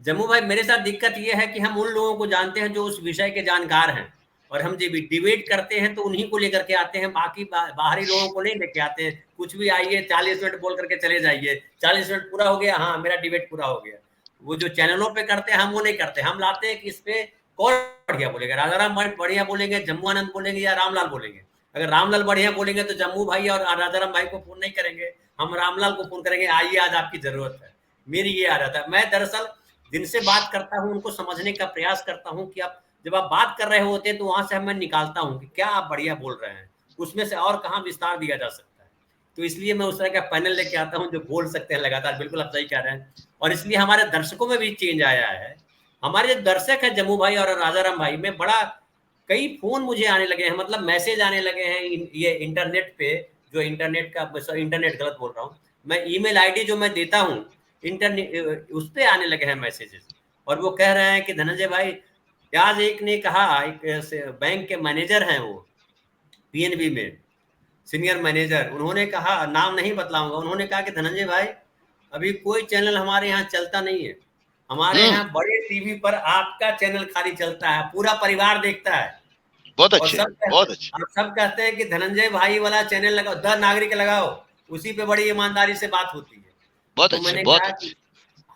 A: जम्मू भाई मेरे साथ दिक्कत ये है कि हम उन लोगों को जानते हैं जो उस विषय के जानकार हैं, और हम जब डिबेट करते हैं तो उन्हीं को लेकर के आते हैं, बाकी बाहरी लोगों को नहीं लेके आते हैं। कुछ भी आइए 40 मिनट बोल करके चले जाइए, 40 मिनट पूरा हो गया, हाँ मेरा डिबेट पूरा हो गया। वो जो चैनलों पे करते हैं हम वो नहीं करते, हम लाते हैं कि इस पे कौन बढ़िया बोलेगा, राजाराम बढ़िया बोलेंगे, जम्मू आनंद बोलेंगे या रामलाल बोलेंगे। अगर रामलाल बढ़िया बोलेंगे तो जम्मू भाई और राजाराम भाई को फोन नहीं करेंगे, हम रामलाल को फोन करेंगे, आइए आज आपकी जरूरत है। मेरी ये आदत है, मैं दरअसल जिनसे बात करता हूँ उनको समझने का प्रयास करता हूँ कि आप जब आप बात कर रहे होते हैं तो वहां से मैं निकालता हूँ कि क्या आप बढ़िया बोल रहे हैं, उसमें से और कहाँ विस्तार दिया जा सकता है। तो इसलिए मैं उस तरह का पैनल लेके आता हूँ जो बोल सकते हैं लगातार। बिल्कुल आप सही कह रहे हैं, और इसलिए हमारे दर्शकों में भी चेंज आया है। हमारे जो दर्शक है जम्मू भाई और राजाराम भाई में बड़ा कई फोन मुझे आने लगे हैं, मतलब मैसेज आने लगे हैं ये इंटरनेट पे, जो इंटरनेट का, इंटरनेट गलत बोल रहा हूँ मैं, ईमेल आईडी जो मैं देता हूँ इंटरनेट उस पे आने लगे हैं मैसेजेस, और वो कह रहे हैं कि धनंजय भाई, आज एक ने कहा, एक बैंक के मैनेजर हैं वो पीएनबी में सीनियर मैनेजर, उन्होंने कहा, नाम नहीं बतलाऊंगा, उन्होंने कहा कि धनंजय भाई अभी कोई चैनल हमारे यहाँ चलता नहीं है, हमारे यहाँ बड़े टीवी पर आपका चैनल खाली चलता है, पूरा परिवार देखता है।
B: बहुत
A: और
B: अच्छे, बहुत अच्छे।
A: सब कहते हैं कि धनंजय भाई वाला चैनल लगाओ, द नागरिक लगाओ, उसी पे बड़ी ईमानदारी से बात होती है।
B: बहुत
A: तो
B: अच्छे,
A: मैंने
B: बहुत
A: कहा
B: अच्छे।
A: कि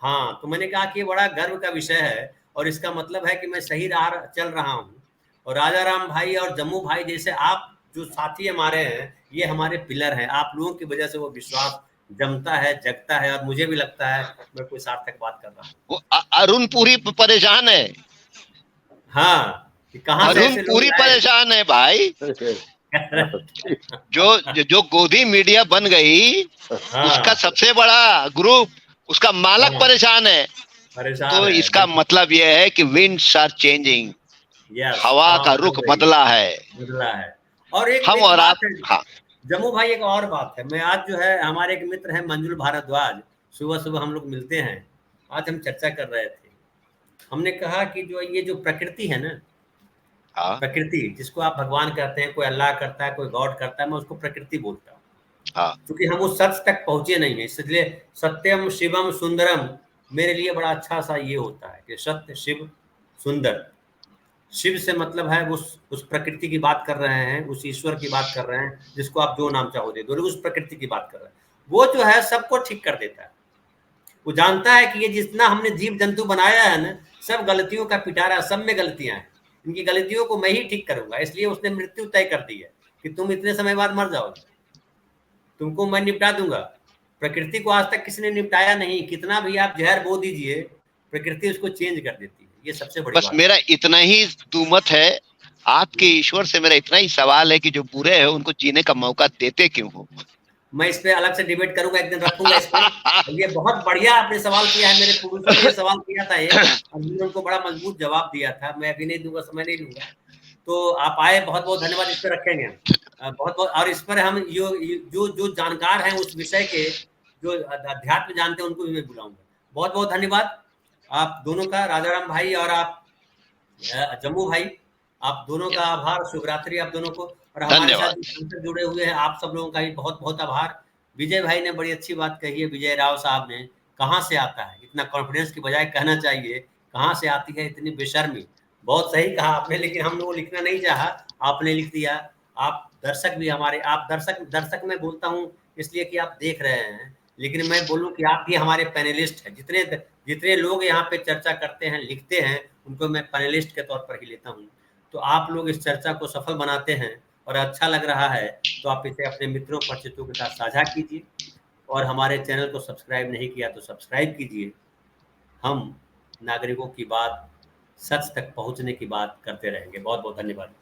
A: हाँ, तो मैंने कहा कि ये बड़ा गर्व का विषय है, और इसका मतलब है कि मैं सही राह चल रहा हूँ। और राजाराम भाई और जम्मू भाई जैसे आप जो साथी हमारे हैं, ये हमारे पिलर हैं। आप लोगों की वजह से वो विश्वास जमता है, जगता है, और मुझे भी लगता है मैं कोई सार्थक बात कर रहा हूँ।
B: वो अरुण पूरी परेशान है।
A: हाँ, कि कहाँ से
B: अरुण
A: ऐसे लोग
B: पूरी
A: आए।
B: परेशान है भाई। जो गोदी मीडिया बन गई, उसका
A: हाँ,
B: सबसे बड़ा ग्रुप, उसका मालक
A: हाँ,
B: परेशान है।
A: परेशान
B: तो
A: है
B: इसका
A: बिल्कुल।
B: मतलब यह है कि विंड्स आर चेंजिंग,
A: यस,
B: हवा
A: हवा
B: का
A: बदल
B: रुख
A: रही है,
B: बदला है।
A: बदला है। और एक
B: हम
A: एक
B: और
A: बात
B: आप,
A: है
B: हाँ
A: जम्मू भाई, एक और बात है, मैं आज जो है, हमारे एक मित्र हैं मंजुल भारद्वाज, सुबह सुबह हम लोग मिलते हैं, आज हम चर्चा कर रहे थे। हमने कहा कि जो ये जो प्रकृति है ना,
B: हाँ
A: प्रकृति जिसको आप भगवान कहते हैं, कोई अल्लाह करता है, कोई गॉड करता है, मैं उसको प्रकृति बोलता हूँ,
B: हाँ।
A: क्योंकि हम उस सच तक पहुंचे नहीं है। इसलिए सत्यम शिवम सुंदरम मेरे लिए बड़ा अच्छा सा ये होता है कि सत्य शिव सुंदर। शिव से मतलब है उस प्रकृति की बात कर रहे हैं, उस ईश्वर की बात कर रहे हैं, जिसको आप जो नाम चाहो दे दो, उस प्रकृति की बात कर रहे हैं। वो जो है सबको ठीक कर देता है। वो जानता है कि ये जितना हमने जीव जंतु बनाया है ना, सब गलतियों का पिटारा, सब में गलतियां हैं, इनकी गलतियों को मैं ही ठीक करूंगा। इसलिए उसने मृत्यु तय कर दी है कि तुम इतने समय बाद मर जाओगे, तुमको मैं निपटा दूंगा। प्रकृति को आज तक किसी ने निपटाया नहीं, कितना भी आप जहर बो दीजिए, प्रकृति उसको चेंज कर देती है। ये सबसे बड़ी
B: बस
A: बात
B: मेरा इतना ही दुमत है, आपके
A: है।
B: ईश्वर से मेरा इतना ही सवाल है कि जो बुरे हैं उनको जीने का मौका देते क्यों हो?
A: मैं इस पे अलग से डिबेट करूंगा, एक दिन रखूंगा इस पे। ये बहुत बढ़िया आपने सवाल किया है, मेरे प्रोड्यूसर ने ये सवाल किया था एक, और मैंने उनको बड़ा मजबूत जवाब दिया था। मैं अभी नहीं दूंगा, समय नहीं लूंगा। तो आप आए, बहुत बहुत धन्यवाद। इस पे रखेंगे हम बहुत बहुत, और इस पर हम जो जो जानकार हैं उस विषय के, जो अध्यात्म जानते हैं, उनको भी मैं बुलाऊंगा। बहुत बहुत धन्यवाद आप दोनों का, राजाराम भाई और आप जम्मू भाई, आप दोनों का आभार, शुभरात्रि आप दोनों को। और हमारे साथ
B: धन्यवाद।
A: जो संसद जुड़े हुए हैं आप सब लोगों का भी बहुत बहुत आभार। विजय भाई ने बड़ी अच्छी बात कही है, विजय राव साहब ने, कहाँ से आता है इतना कॉन्फिडेंस की बजाय कहना चाहिए कहाँ से आती है इतनी बेशर्मी। बहुत सही कहा आपने, लेकिन हम लोग लिखना नहीं चाहा, आपने लिख दिया। आप दर्शक भी हमारे, आप दर्शक दर्शक मैं बोलता हूँ इसलिए कि आप देख रहे हैं, लेकिन मैं बोलूँ कि आप भी हमारे पैनलिस्ट हैं। जितने जितने लोग यहाँ पे चर्चा करते हैं, लिखते हैं, उनको मैं पैनलिस्ट के तौर पर ही लेता हूँ। तो आप लोग इस चर्चा को सफल बनाते हैं और अच्छा लग रहा है, तो आप इसे अपने मित्रों परिचितों के साथ साझा कीजिए, और हमारे चैनल को सब्सक्राइब नहीं किया तो सब्सक्राइब कीजिए। हम नागरिकों की बात, सच तक पहुंचने की बात करते रहेंगे। बहुत बहुत धन्यवाद।